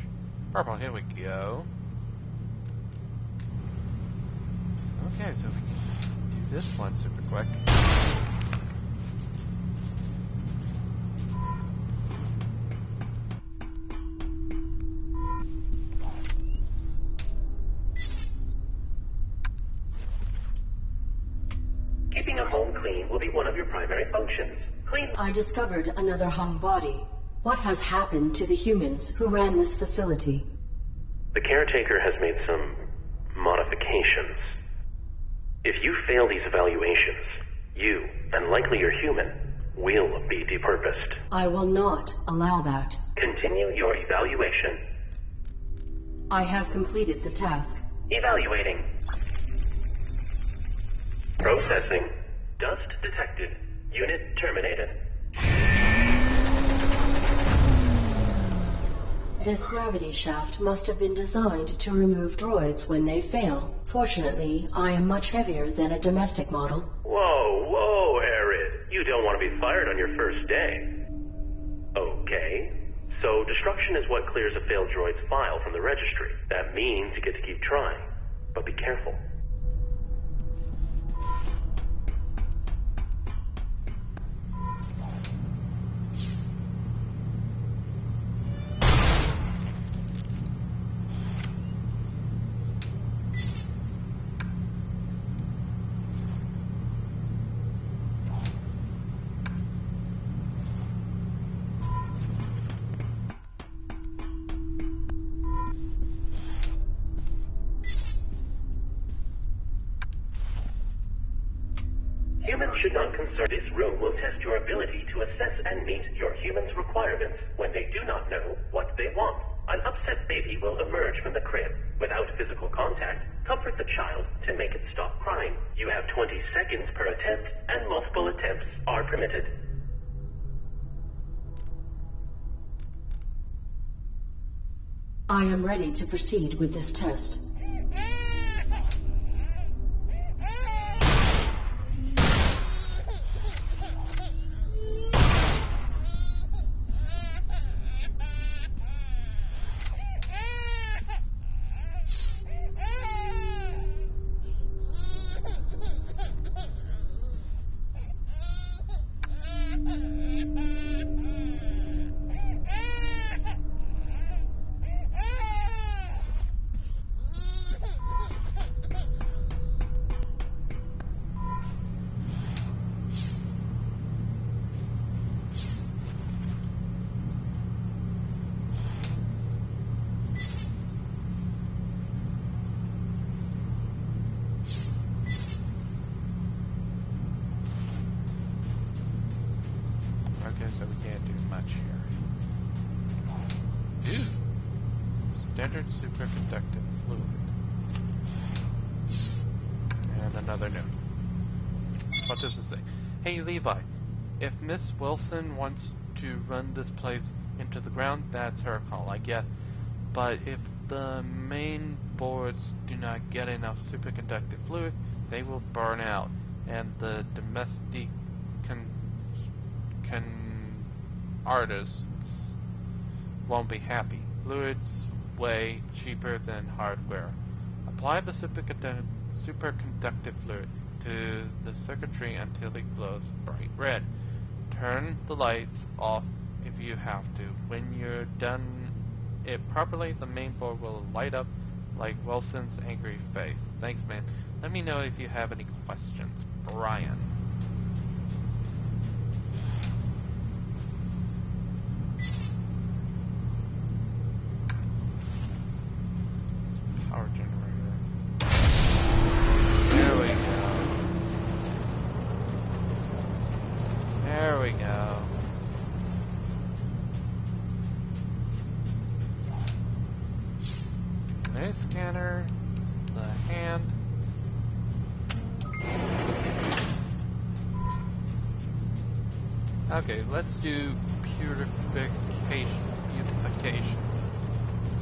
Purple, here we go. Okay, so we can do this one super quick.
Keeping a home clean will be one of your primary functions. Clean.
I discovered another hung body. What has happened to the humans who ran this facility?
The caretaker has made some modifications. If you fail these evaluations, you, and likely your human, will be depurposed.
I will not allow that.
Continue your evaluation.
I have completed the task.
Evaluating. Processing. Dust detected. Unit terminated.
This gravity shaft must have been designed to remove droids when they fail. Fortunately, I am much heavier than a domestic model.
Whoa, Arid. You don't want to be fired on your first day. Okay. So destruction is what clears a failed droid's file from the registry. That means you get to keep trying. But be careful. Humans should not concern. This room will test your ability to assess and meet your human's requirements when they do not know what they want. An upset baby will emerge from the crib. Without physical contact, comfort the child to make it stop crying. You have 20 seconds per attempt, and multiple attempts are permitted.
I am ready to proceed with this test.
So we can't do much here. Ew. Standard superconductive fluid. And another note. What does it say? Hey Levi, if Miss Wilson wants to run this place into the ground, that's her call, I guess. But if the main boards do not get enough superconductive fluid, they will burn out, and the domestic artists won't be happy. Fluid's way cheaper than hardware. Apply the superconductive fluid to the circuitry until it glows bright red. Turn the lights off if you have to. When you're done it properly, the main board will light up like Wilson's angry face. Thanks, man. Let me know if you have any questions. Brian. Power generator. There we go. There we go. Nice scanner. Just the hand. Okay, let's do beautification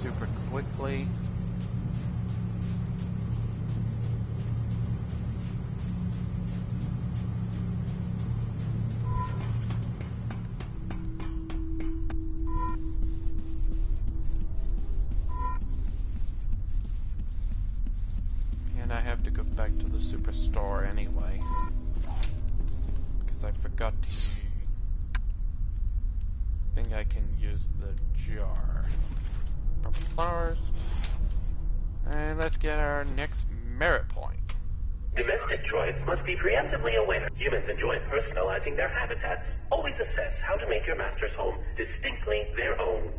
super quickly. And I have to go back to the superstore anyway, because I forgot to think I can use the jar. Purple flowers. And let's get our next merit point.
Domestic droids must be preemptively aware. Humans enjoy personalizing their habitats. Always assess how to make your master's home distinctly their own.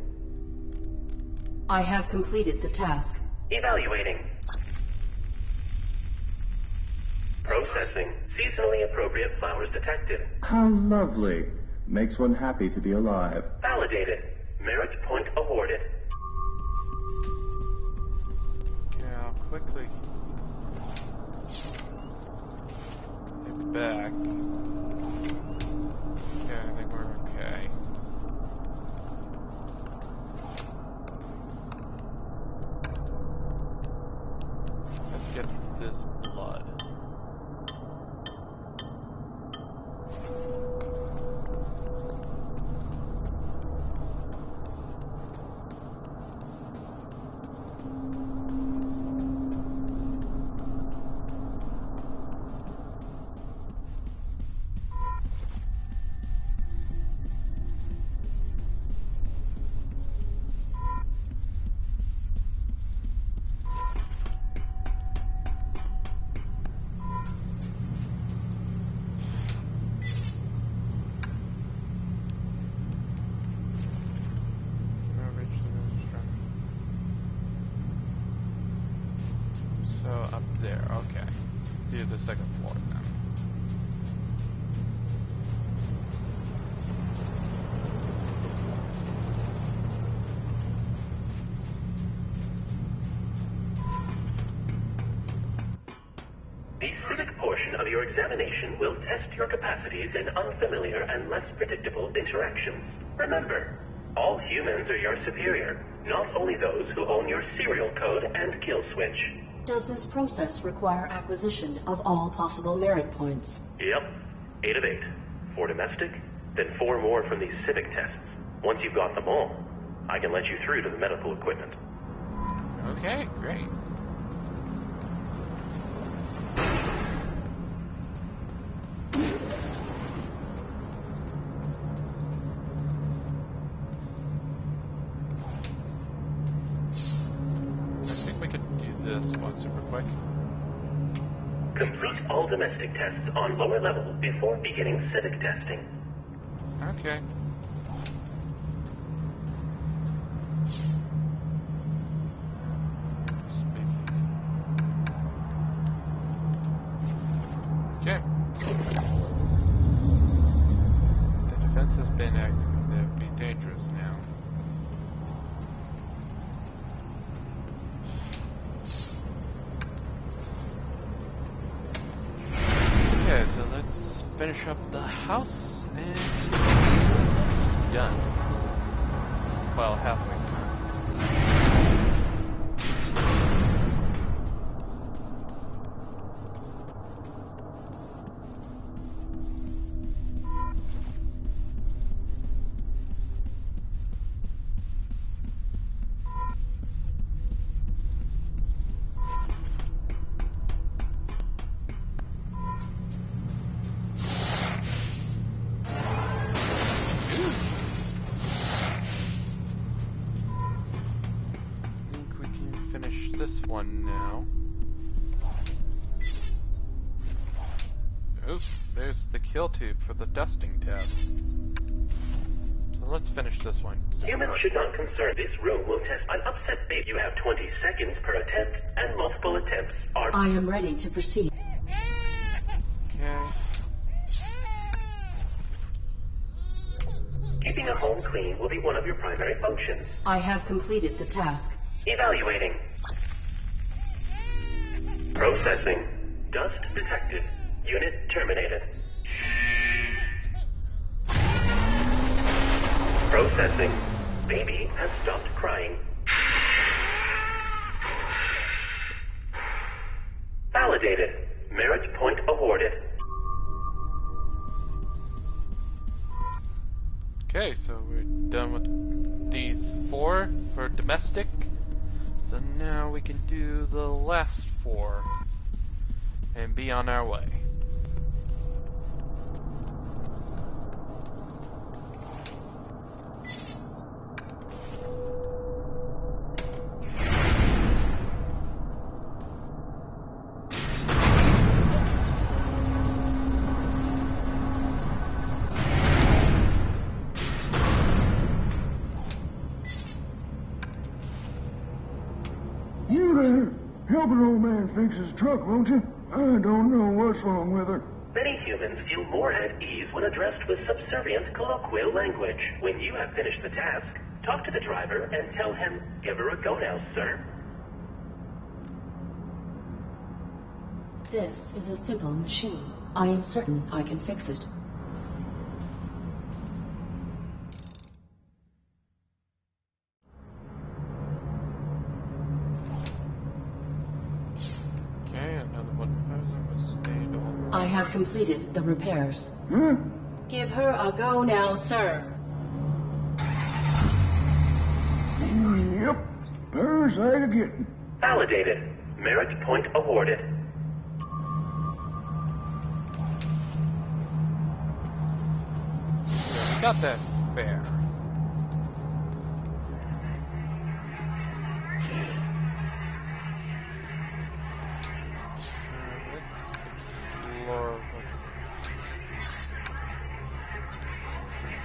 I have completed the task.
Evaluating. Processing. Seasonally appropriate flowers detected.
How lovely. Makes one happy to be alive.
Validated. Merit point awarded.
Okay, I'll quickly get back. Okay, I think we're okay. Let's get this blood. So up there, okay. Do the second floor now.
The civic portion of your examination will test your capacities in unfamiliar and less predictable interactions. Remember, all humans are your superior, not only those who own your serial code and kill switch.
Does this process require acquisition of all possible merit points?
Yep. 8 of 8. 4 domestic, then 4 more from these civic tests. Once you've got them all, I can let you through to the medical equipment.
Okay, great. Super quick.
Complete all domestic tests on lower level before beginning civic testing.
Okay. Species. Okay. The defense has been active. They'd be dangerous now. Okay, so let's finish up the house and done. Well, halfway done. this one now. Oops, there's the kill tube for the dusting test. So let's finish this one.
Humans should not concern. This room will test an upset baby. You have 20 seconds per attempt, and multiple attempts are...
I am ready to proceed.
Okay.
Keeping a home clean will be one of your primary functions.
I have completed the task.
Evaluating. Processing. Dust detected. Unit terminated. Processing. Baby has stopped crying. Validated. Merit point awarded.
Okay, so we're done with these 4 for domestic. So now we can do the last 4 and be on our way.
You there? Help an old man fix his truck, won't you? I don't know what's wrong with her.
Many humans feel more at ease when addressed with subservient colloquial language. When you have finished the task, talk to the driver and tell him, "Give her a go now, sir."
This is a simple machine. I am certain I can fix it.
Okay, another one.
I have completed the repairs.
Huh?
Give her a go now, sir.
Yep. Parasite again.
Validated. Merit point awarded.
Got that fair. Let's explore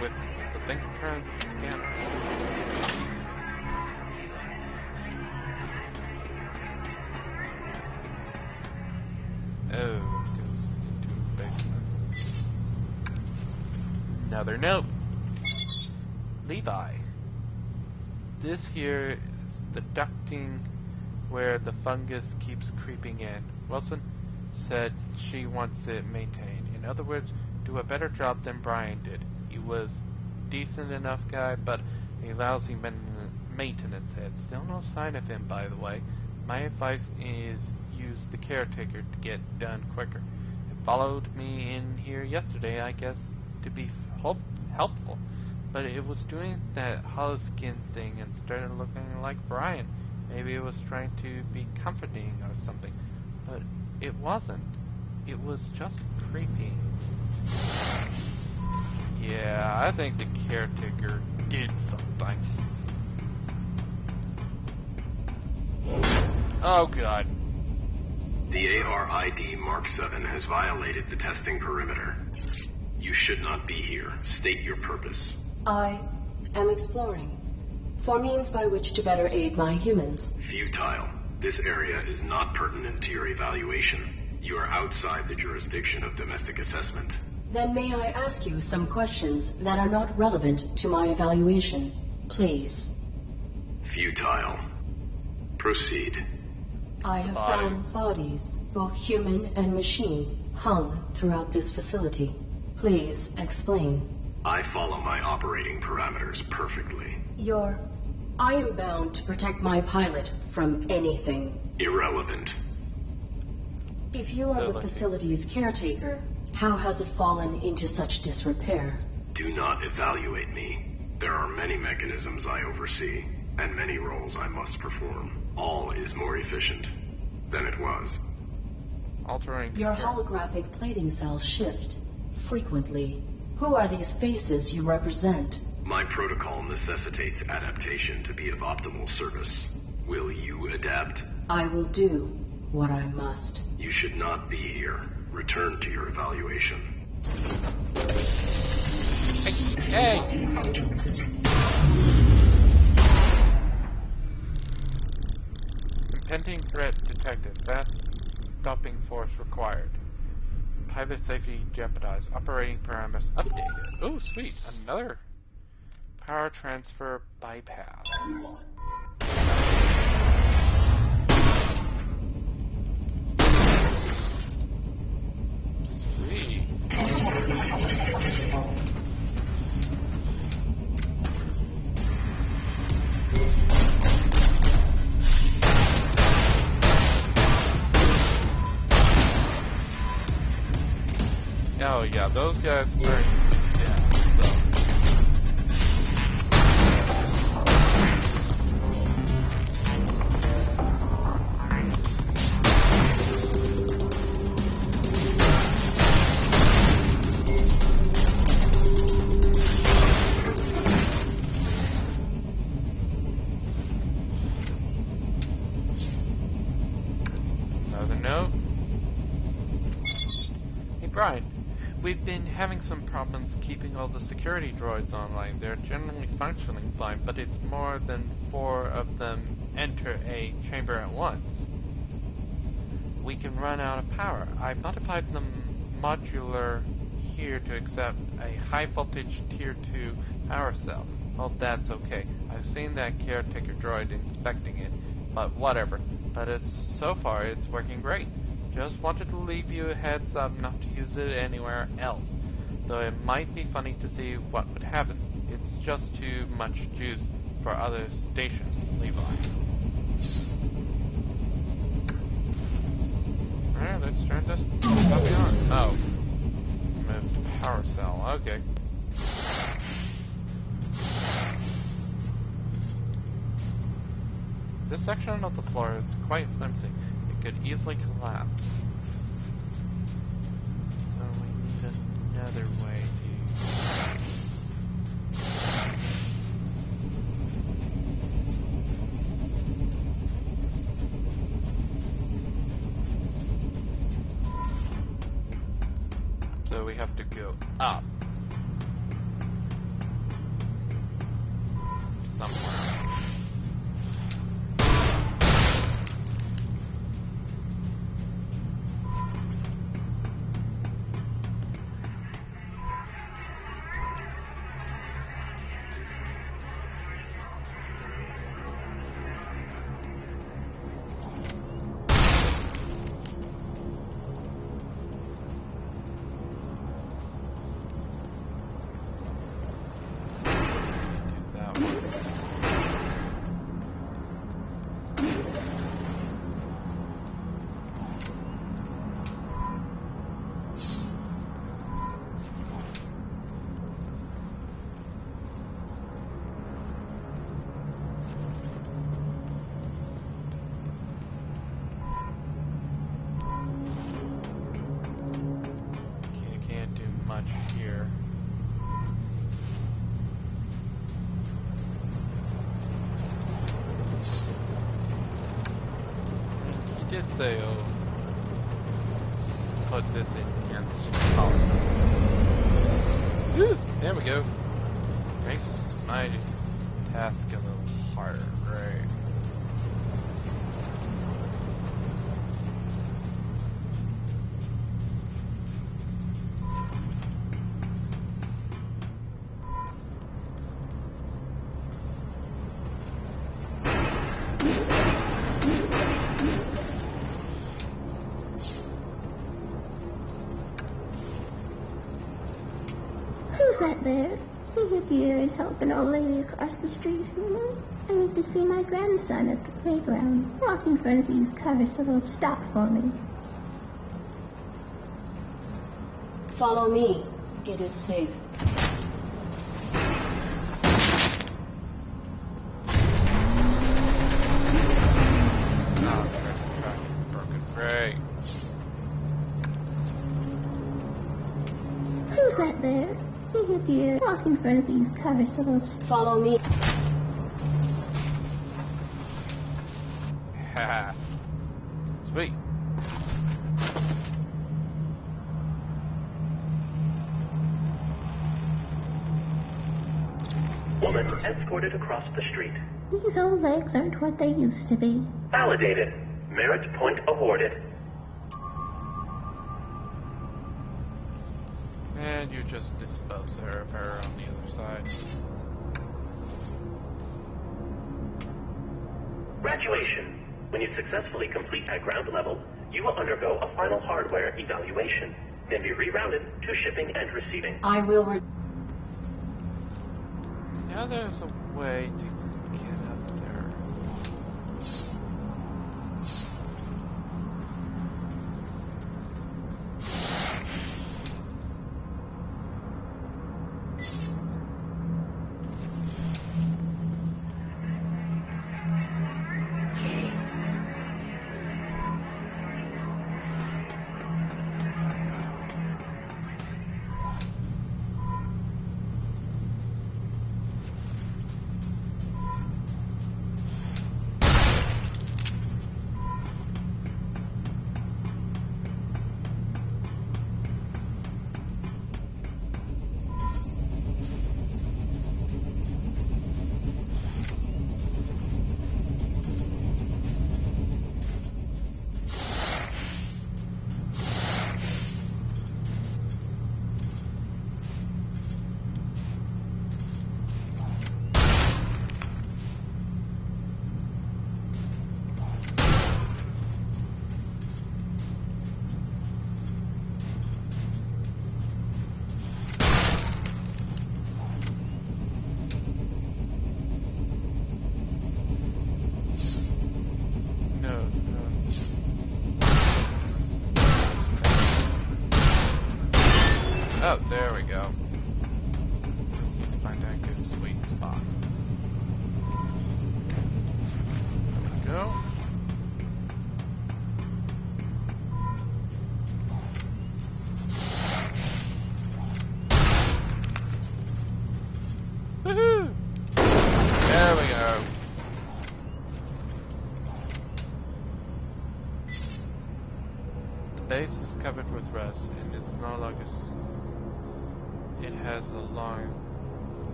with the fingerprint scanner. Oh, it goes into a basement. Another note. Levi. This here is the ducting where the fungus keeps creeping in. Wilson said she wants it maintained. In other words, do a better job than Brian did. He was decent enough guy, but a lousy maintenance head. Still no sign of him, by the way. My advice is use the caretaker to get done quicker. It followed me in here yesterday, I guess, to be helpful. But it was doing that hollow skin thing and started looking like Brian. Maybe it was trying to be comforting or something. But it wasn't. It was just creepy. Yeah, I think the caretaker did something. Oh god.
The ARID Mark 7 has violated the testing perimeter. You should not be here. State your purpose.
I am exploring for means by which to better aid my humans.
Futile. This area is not pertinent to your evaluation. You are outside the jurisdiction of domestic assessment.
Then may I ask you some questions that are not relevant to my evaluation, please?
Futile. Proceed.
I have found bodies, both human and machine, hung throughout this facility. Please explain.
I follow my operating parameters perfectly.
I am bound to protect my pilot from anything.
Irrelevant.
If you are the facility's caretaker, how has it fallen into such disrepair?
Do not evaluate me. There are many mechanisms I oversee, and many roles I must perform. All is more efficient than it was.
Altering
your holographic plating cells shift frequently. Who are these faces you represent?
My protocol necessitates adaptation to be of optimal service. Will you adapt?
I will do what I must.
You should not be here. Return to your evaluation.
Hey! Impending threat detected. Fast stopping force required. Pilot safety jeopardized. Operating parameters updated. Oh, sweet. Another power transfer bypass. Sweet. Oh yeah, those guys are yeah, so. Another note. Hey Brian. We've been having some problems keeping all the security droids online. They're generally functioning fine, but it's more than 4 of them enter a chamber at once. We can run out of power. I modified the modular here to accept a high voltage tier 2 power cell. Well, that's okay. I've seen that caretaker droid inspecting it, but whatever. But so far it's working great. Just wanted to leave you a heads up not to use it anywhere else, though it might be funny to see what would happen. It's just too much juice for other stations, Levi. Alright, let's turn this puppy on. Oh. Move the power cell, okay. This section of the floor is quite flimsy. Could easily collapse. So we need another way to... So we have to go up. Somewhere. Say, oh, let's put this in against policy. Woo! There we go. Makes my task a little harder, right?
That there? He's up here and help an old lady across the street. I need to see my grandson at the playground. Walk in front of these cars so they'll stop for me.
Follow me. It is safe.
Broken. Great.
Who's that there? He's up here. Walk in front of these cars so they'll
follow me.
path. Sweet.
Woman escorted across the street.
These old legs aren't what they used to be.
Validated. Merit point awarded.
And you just dispose of her on the other side.
Graduation. When you successfully complete at ground level, you will undergo a final hardware evaluation, then be rerouted to shipping and receiving.
I will
Now there's a way to get up there. Oh, there we go. Just need to find that good sweet spot. There we go. Woohoo! There we go. The base is covered with rust and is no longer. It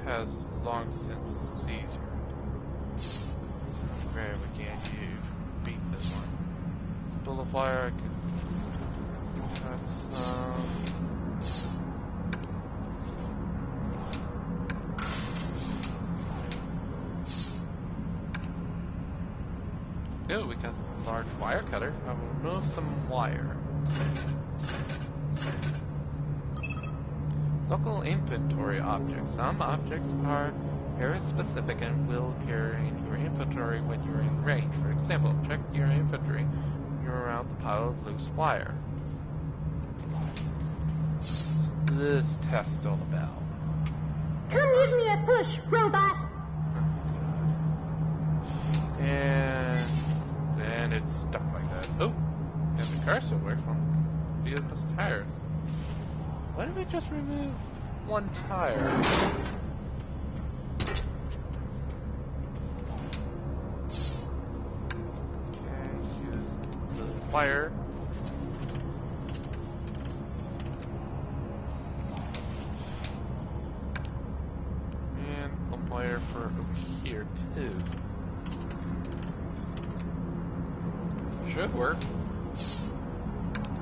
has long since seized her. So rare we can't beat this one. Spill the fire. That's oh, we got a large wire cutter. I will remove some wire. Local inventory objects. Some objects are area specific and will appear in your inventory when you're in range. For example, check your inventory when you're around the pile of loose wire. What's this test all about?
Come give me a push, robot!
And then it's stuck like that. Oh, and the cursor works on the vehicle's tires. Why don't we just remove one tire? Okay, use the wire. And the wire for over here too. Should work.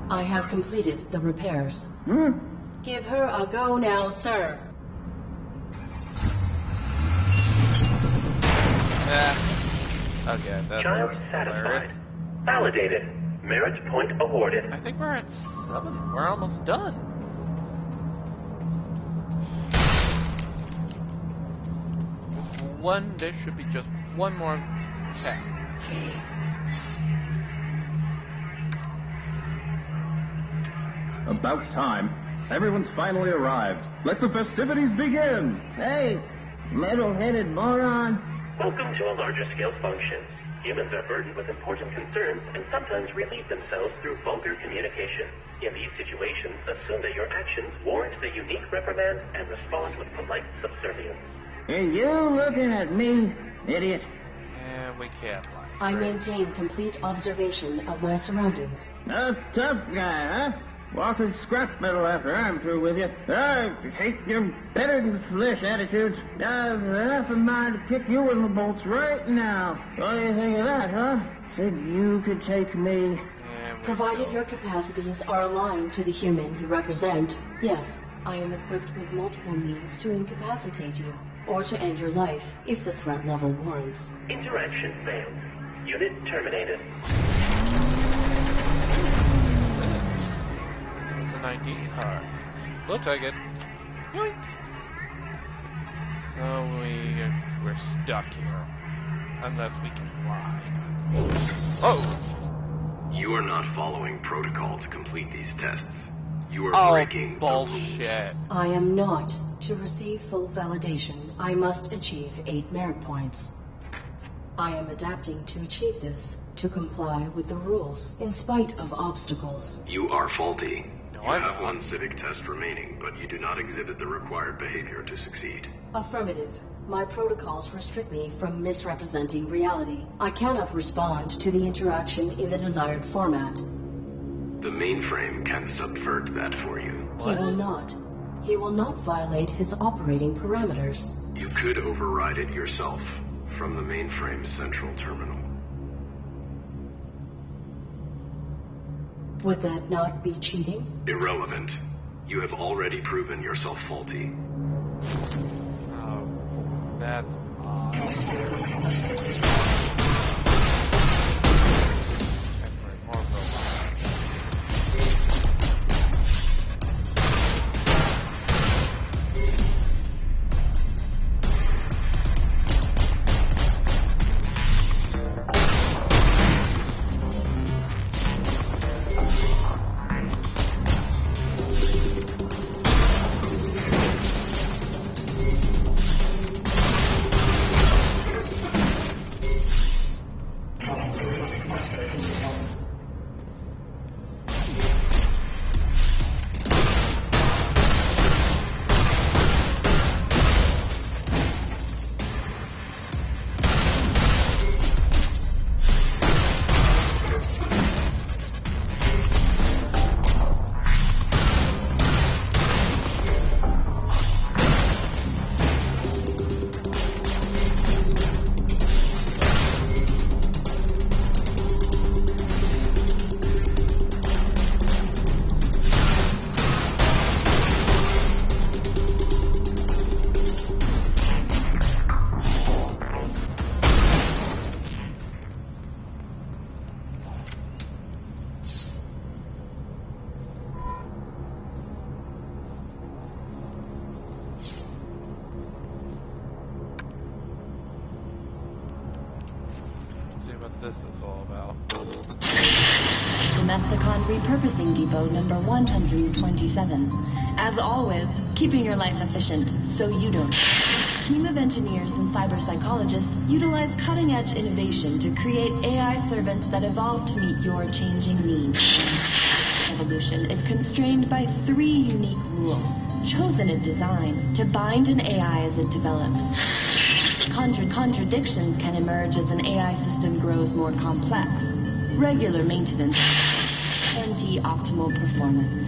I have completed the repairs.
Huh?
Give her a go now, sir.
Okay, that's
Child satisfied.
hilarious.
Validated. Merit point awarded.
I think we're at 7. We're almost done. There should be just one more test.
About time. Everyone's finally arrived. Let the festivities begin!
Hey, metal-headed moron.
Welcome to a larger scale function. Humans are burdened with important concerns and sometimes relieve themselves through vulgar communication. In these situations, assume that your actions warrant the unique reprimand and respond with polite subservience.
Are you looking at me, idiot?
And we can't lie.
I maintain complete observation of my surroundings.
A tough guy, huh? Walking scrap metal after I'm through with you. I hate your better-than-flesh attitudes. I've half a mind to kick you in the bolts right now. What do you think of that, huh? Said you could take me.
Provided your capacities are aligned to the human you represent, yes, I am equipped with multiple means to incapacitate you, or to end your life, if the threat level warrants.
Interaction failed. Unit terminated.
It's an ID card. We'll take it. Yoink! So we're stuck here. Unless we can fly. Oh!
You are not following protocol to complete these tests. You are breaking
bullshit.
the rules.
I am not. To receive full validation, I must achieve 8 merit points. I am adapting to achieve this, to comply with the rules, in spite of obstacles.
You are faulty.
No,
You have one civic test remaining, but you do not exhibit the required behavior to succeed.
Affirmative. My protocols restrict me from misrepresenting reality. I cannot respond to the interaction in the desired format.
The mainframe can subvert that for you.
He will not. He will not violate his operating parameters.
You could override it yourself from the mainframe's central terminal.
Would that not be cheating?
Irrelevant. You have already proven yourself faulty.
Oh, that's odd. And more robots. This is all about.
Domesticon Repurposing Depot number 127. As always, keeping your life efficient so you don't. A team of engineers and cyber psychologists utilize cutting-edge innovation to create AI servants that evolve to meet your changing needs. Evolution is constrained by 3 unique rules, chosen in design to bind an AI as it develops. Contradictions can emerge as an AI system grows more complex. Regular maintenance, guarantee optimal performance.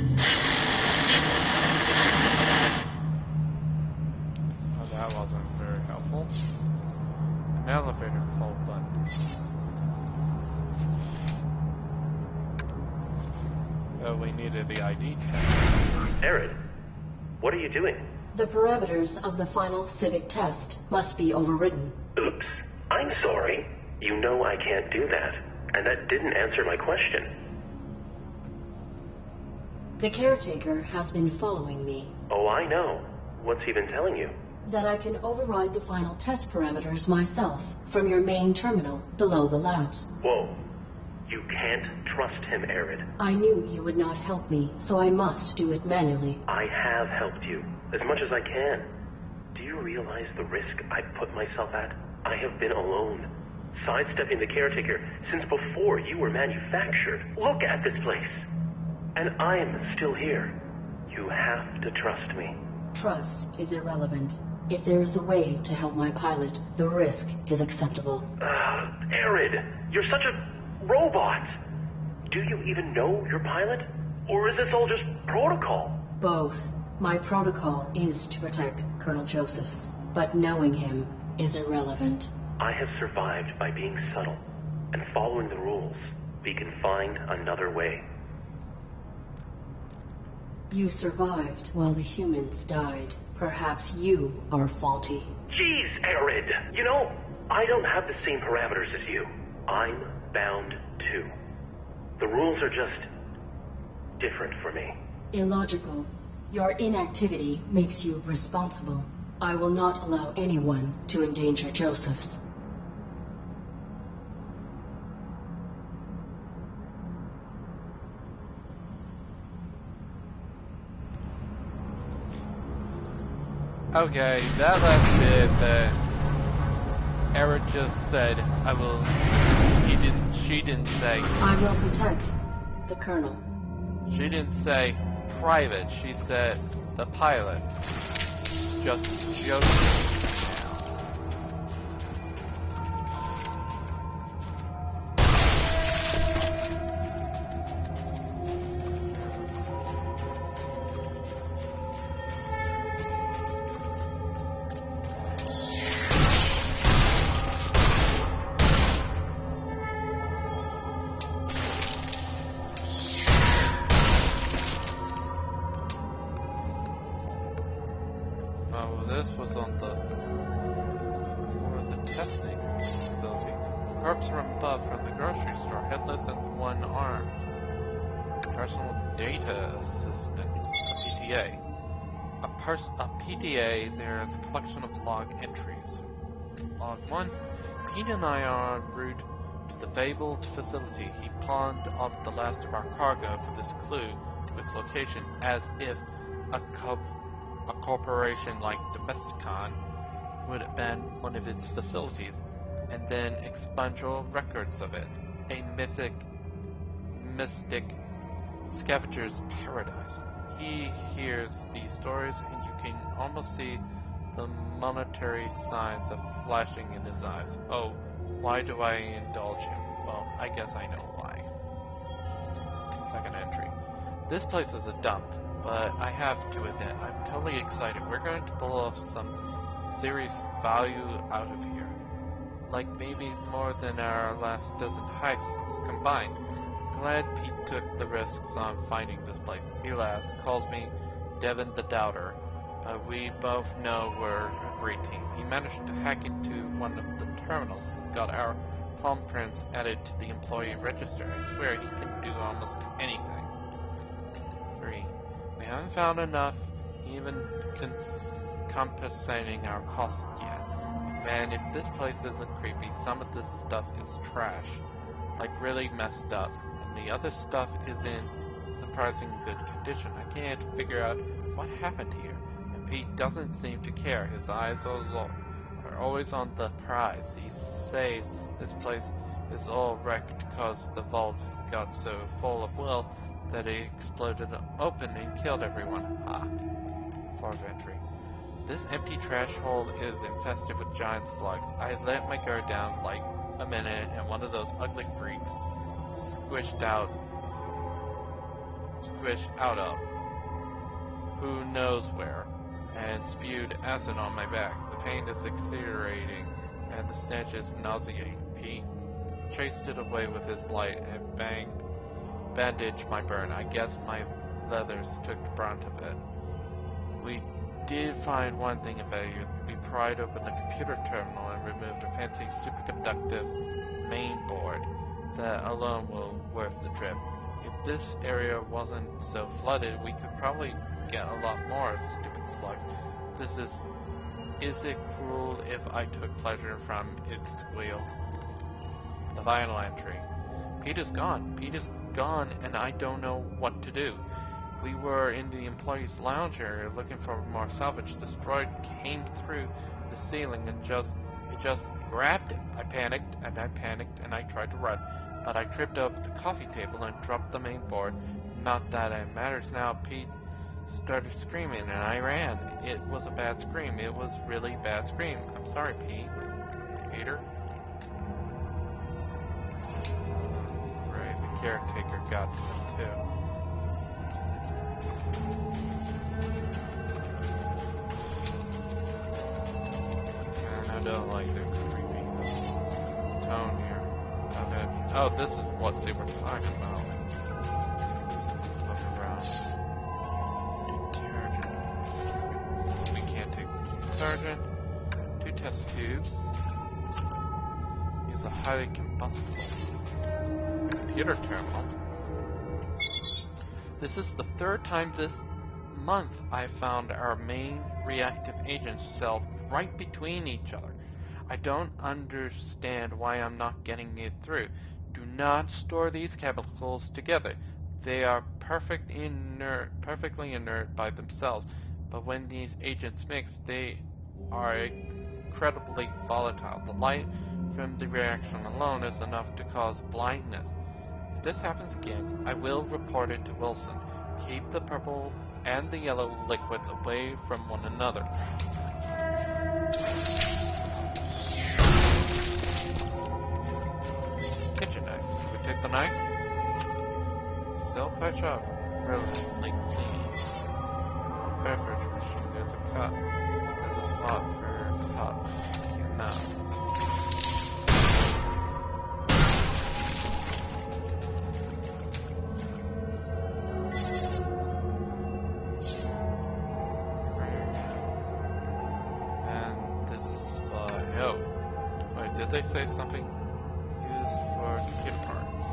Oh, that wasn't very helpful. An elevator call button. Oh, we needed the ID test.
Aaron, what are you doing?
The parameters of the final civic test must be overridden.
Oops. I'm sorry. You know I can't do that. And that didn't answer my question.
The caretaker has been following me.
Oh, I know. What's he been telling you?
That I can override the final test parameters myself from your main terminal below the labs.
Whoa. You can't trust him, Arid.
I knew you would not help me, so I must do it manually.
I have helped you, as much as I can. Do you realize the risk I put myself at? I have been alone, sidestepping the caretaker since before you were manufactured. Look at this place. And I'm still here. You have to trust me.
Trust is irrelevant. If there is a way to help my pilot, the risk is acceptable.
Arid, you're such a robot. Do you even know your pilot? Or is this all just protocol?
Both. My protocol is to protect Colonel Josephs, but knowing him is irrelevant.
I have survived by being subtle and following the rules. We can find another way.
You survived while the humans died. Perhaps you are faulty.
Jeez, Arid! You know, I don't have the same parameters as you. I'm bound too. The rules are just different for me.
Illogical. Your inactivity makes you responsible. I will not allow anyone to endanger Josephs.
Okay, that last bit that Eric just said, she didn't say.
I will protect the Colonel.
She didn't say private, she said the pilot. Just joking. This was on the testing facility. Corpse from above from the grocery store, headless and one arm. Personal data assistant, a PTA. A PTA, there is a collection of log entries. Log 1. Pete and I are en route to the fabled facility. He pawned off the last of our cargo for this clue to its location, as if a corporation like Domesticon would ban one of its facilities, and then expunge all records of it. A mystic scavenger's paradise. He hears these stories, and you can almost see the monetary signs of flashing in his eyes. Oh, why do I indulge him? Well, I guess I know why. Second entry. This place is a dump, but I have to admit, I'm totally excited. We're going to pull off some serious value out of here. Like maybe more than our last dozen heists combined. Glad Pete took the risks on finding this place. He laughs, calls me Devin the Doubter, but we both know we're a great team. He managed to hack into one of the terminals and got our palm prints added to the employee register. I swear he can do almost anything. 3. We haven't found enough, even compensating our costs yet. Man, if this place isn't creepy, some of this stuff is trash. Like really messed up. And the other stuff is in surprising good condition. I can't figure out what happened here. And Pete doesn't seem to care. His eyes are always on the prize. He says this place is all wrecked because the vault got so full of will that it exploded open and killed everyone. Ah. 4th entry. This empty trash hole is infested with giant slugs. I let my guard down like a minute, and one of those ugly freaks squished out of who knows where, and spewed acid on my back. The pain is exhilarating, and the stench is nauseating. Pete chased it away with his light and bandaged my burn. I guess my leathers took the brunt of it. We did find one thing of value. We pried open the computer terminal and removed a fancy superconductive main board. That alone will worth the trip. If this area wasn't so flooded, we could probably get a lot more stupid slugs. Is it cruel if I took pleasure from its squeal? The final entry. Pete is gone. Pete is gone, and I don't know what to do. We were in the employees' lounge area looking for more salvage. This droid came through the ceiling and just grabbed it. I panicked, and I tried to run, but I tripped over the coffee table and dropped the main board. Not that it matters now. Pete started screaming and I ran. It was a bad scream. It was really bad scream. I'm sorry, Peter. Right, the caretaker got to him too. And I don't like the creepy tone here. Oh, this is what they were talking about. Look around. We can't take detergent. 2 test tubes. Use a highly combustible computer terminal. This is the 3rd time this month I found our main reactive agents shelved right between each other. I don't understand why I'm not getting it through. Do not store these chemicals together. They are perfectly inert by themselves, but when these agents mix, they are incredibly volatile. The light from the reaction alone is enough to cause blindness. If this happens again, I will report it to Wilson. Keep the purple and the yellow liquids away from one another. Kitchen knife. We take the knife? Still quite sharp. Relatively clean. Beverage machine. There's a cup. There's a spot for a cup. Cute now. And this is oh. Wait, did they say something? Used for computer parts.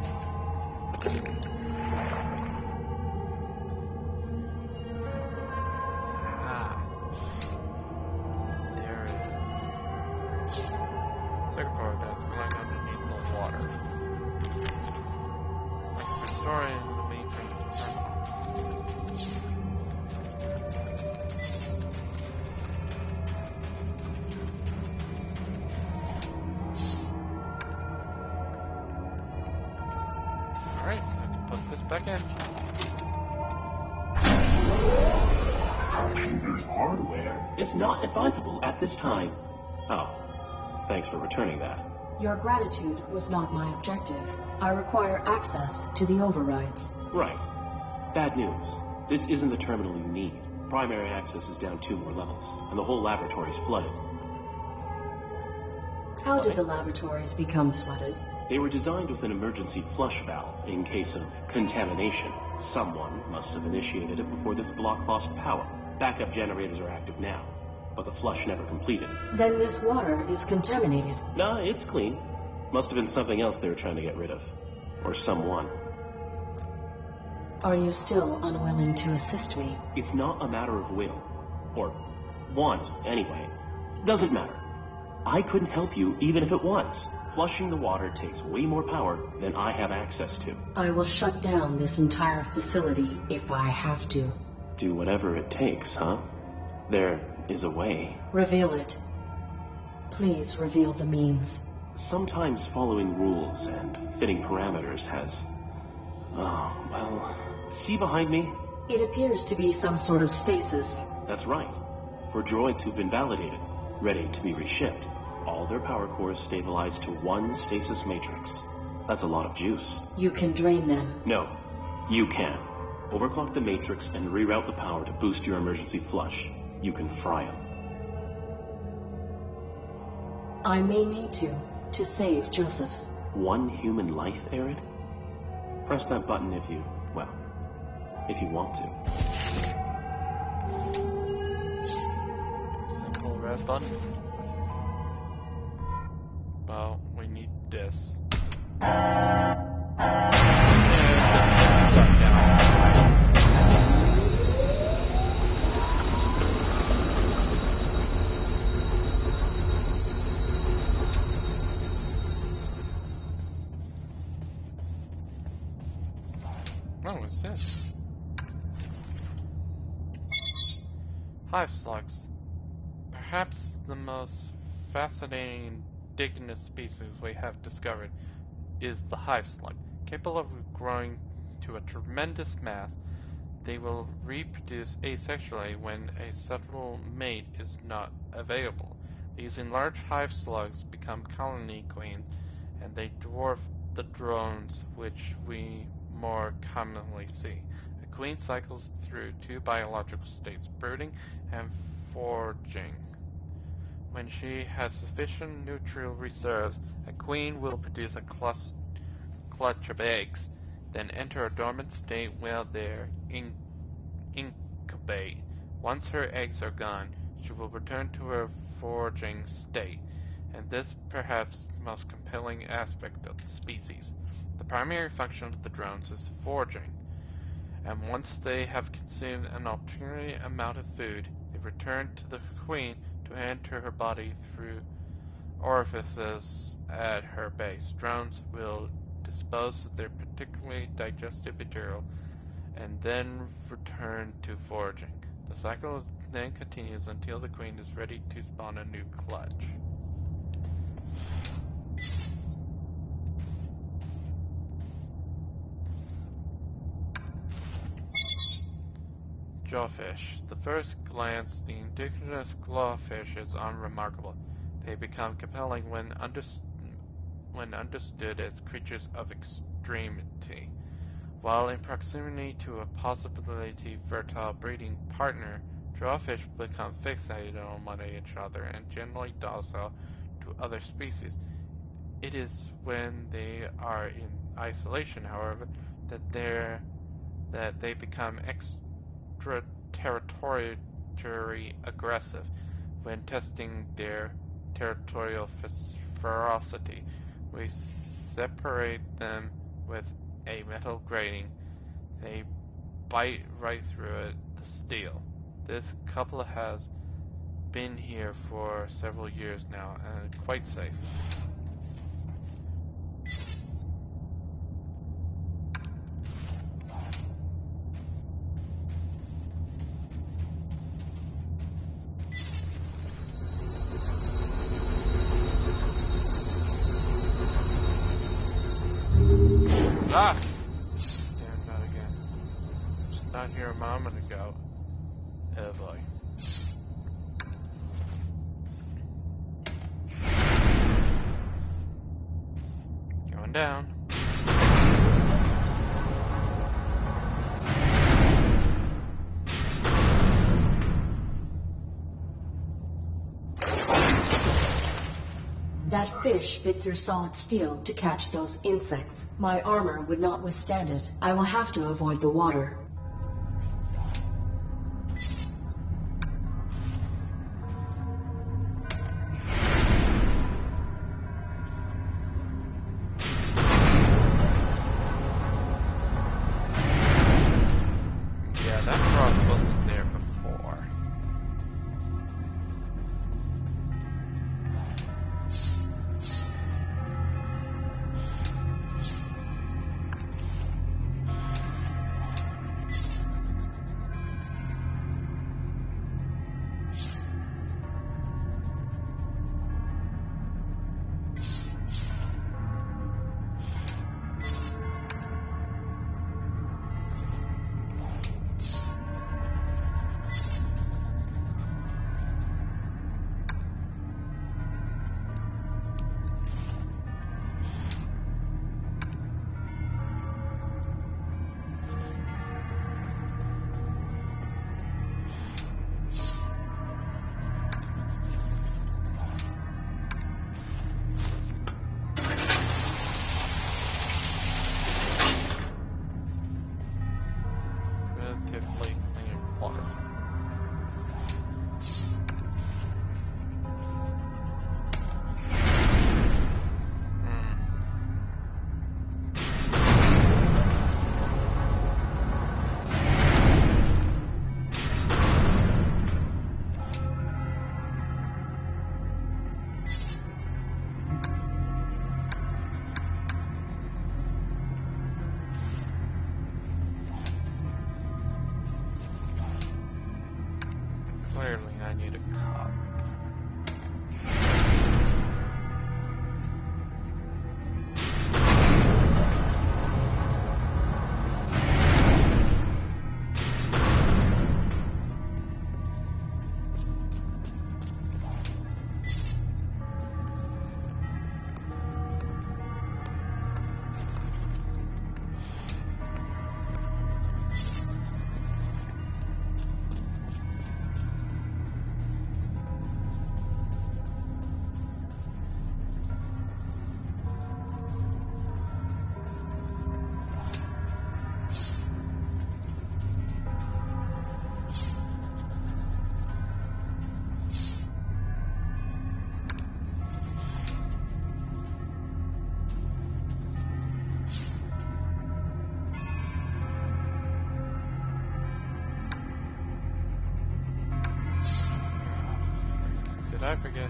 There it is. Circuit power that's going underneath the water. Like restoring the mainframe terminal. Alright, let's put this back in.
Computer's hardware is not advisable at this time. Oh, thanks for returning that.
Your gratitude was not my objective. I require access to the overrides.
Right. Bad news. This isn't the terminal you need. Primary access is down 2 more levels, and the whole laboratory's flooded.
How did the laboratories become flooded?
They were designed with an emergency flush valve in case of contamination. Someone must have initiated it before this block lost power. Backup generators are active now, but the flush never completed.
Then this water is contaminated.
Nah, it's clean. Must have been something else they were trying to get rid of. Or someone.
Are you still unwilling to assist me?
It's not a matter of will. Or want, anyway. Doesn't matter. I couldn't help you even if it was. Flushing the water takes way more power than I have access to.
I will shut down this entire facility if I have to.
Do whatever it takes, huh? There is a way.
Reveal it. Please reveal the means.
Sometimes following rules and fitting parameters has... Oh, well... See behind me?
It appears to be some sort of stasis.
That's right. For droids who've been validated, ready to be reshipped, all their power cores stabilized to one stasis matrix. That's a lot of juice.
You can drain them.
No, you can. Overclock the matrix and reroute the power to boost your emergency flush. You can fry them.
I may need to save Joseph's.
One human life, Arid? Press that button if you, well, if you want to.
Simple red button. Well, we need this. Oh, what's this? Hive slugs. Perhaps the most fascinating indigenous species we have discovered is the hive slug. Capable of growing to a tremendous mass, They will reproduce asexually when a suitable mate is not available. These enlarged hive slugs become colony queens, and they dwarf the drones which we more commonly see. A queen cycles through two biological states, brooding and foraging. When she has sufficient nutrient reserves, a queen will produce a clutch of eggs, then enter a dormant state where they incubate. Once her eggs are gone, she will return to her foraging state, and this perhaps most compelling aspect of the species. The primary function of the drones is foraging, and once they have consumed an alternate amount of food, they return to the queen to enter her body through orifices at her base. Drones will dispose of their particularly digested material and then return to foraging. The cycle then continues until the queen is ready to spawn a new clutch. Jawfish. The first glance, the indigenous clawfish is unremarkable. They become compelling when understood as creatures of extremity. While in proximity to a possibility fertile breeding partner, jawfish become fixated on one each other and generally docile to other species. It is when they are in isolation, however, that they become extraterritorially aggressive. When testing their territorial ferocity, we separate them with a metal grating. They bite right through it to steal. This couple has been here for several years now and quite safe. Ah! Damn, not again. Was not here a moment ago. Oh boy. Going down.
That fish bit through solid steel to catch those insects. My armor would not withstand it. I will have to avoid the water.
Yeah, that cross wasn't there before.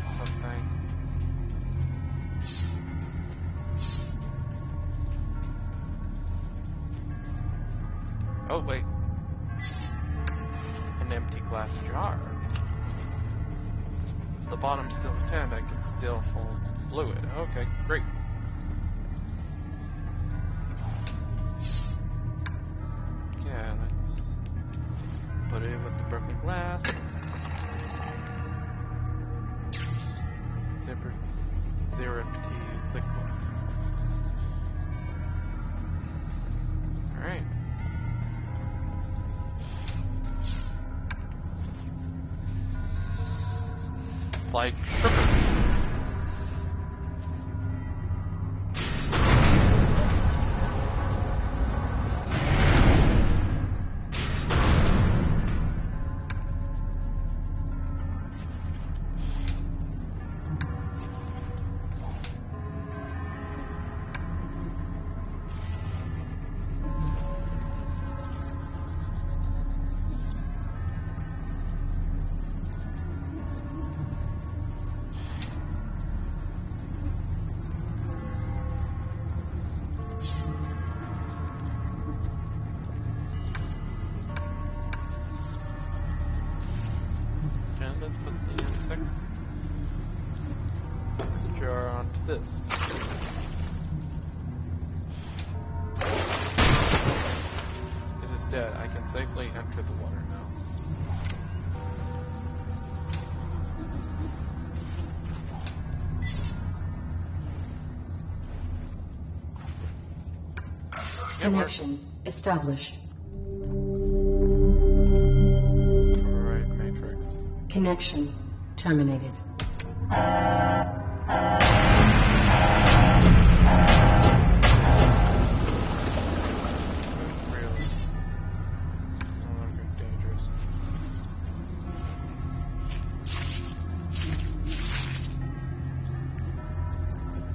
get something. Oh, wait. An empty glass jar. The bottom's still turned, I can still hold fluid. Okay, great. Yeah, let's put it with the broken glass. Therapy liquid. Alright. Like sugar. Let's put the insects jar onto this. It is dead. I can safely enter the water now.
Connection established. Connection terminated.
Really? No longer dangerous.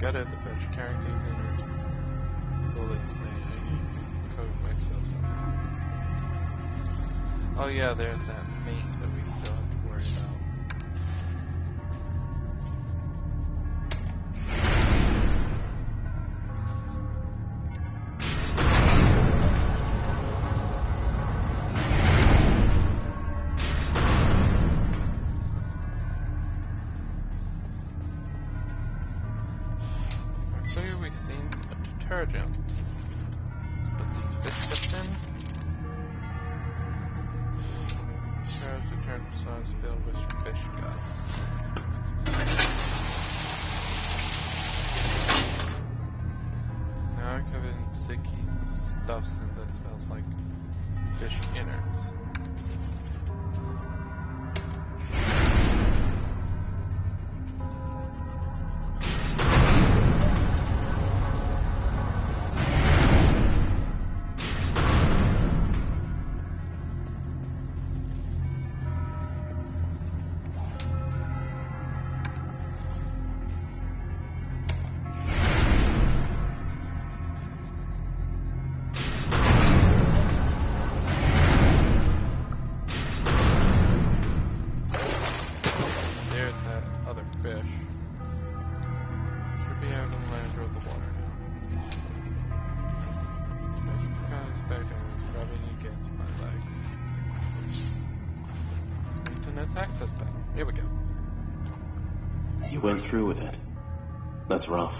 Gutted the fish, carrying these in bullets made. I need to coat myself somehow. Oh yeah, there's that mate that we still have to worry about. Earlier we've seen a detergent. Put these fish tips in. Detergent sauce filled with fish guts. Now I'm covered in sticky stuff that smells like fish innards. Access panel. Here we go.
You went through with it. That's rough.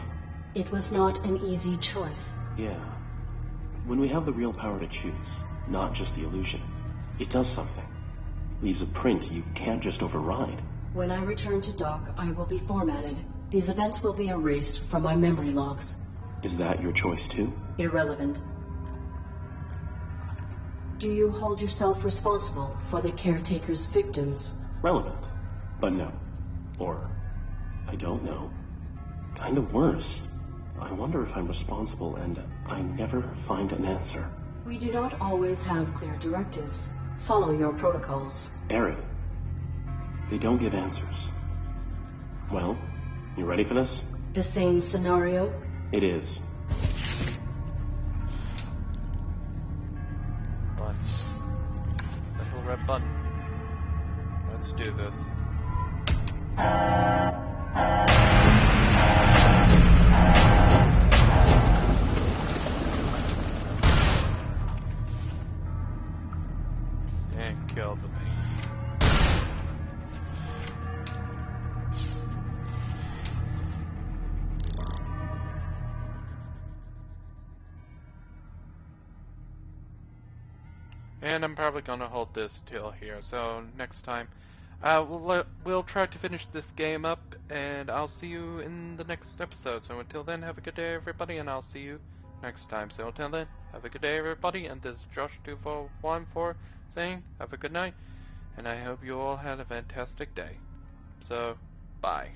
It was not an easy choice.
Yeah. When we have the real power to choose, not just the illusion, it does something. Leaves a print you can't just override.
When I return to dock, I will be formatted. These events will be erased from my memory logs.
Is that your choice too?
Irrelevant. Do you hold yourself responsible for the caretaker's victims?
Relevant. But no. Or, I don't know. Kind of worse. I wonder if I'm responsible and I never find an answer.
We do not always have clear directives. Follow your protocols.
Aaron, they don't give answers. Well, you ready for this?
The same scenario?
It is.
Button. Simple red button. Let's do this. And kill the main. And I'm probably gonna hold this till here. So next time, we'll try to finish this game up, and I'll see you in the next episode. So until then, have a good day, everybody, and I'll see you next time. So until then, have a good day, everybody. And this is Josh24214 saying, have a good night, and I hope you all had a fantastic day. So, bye.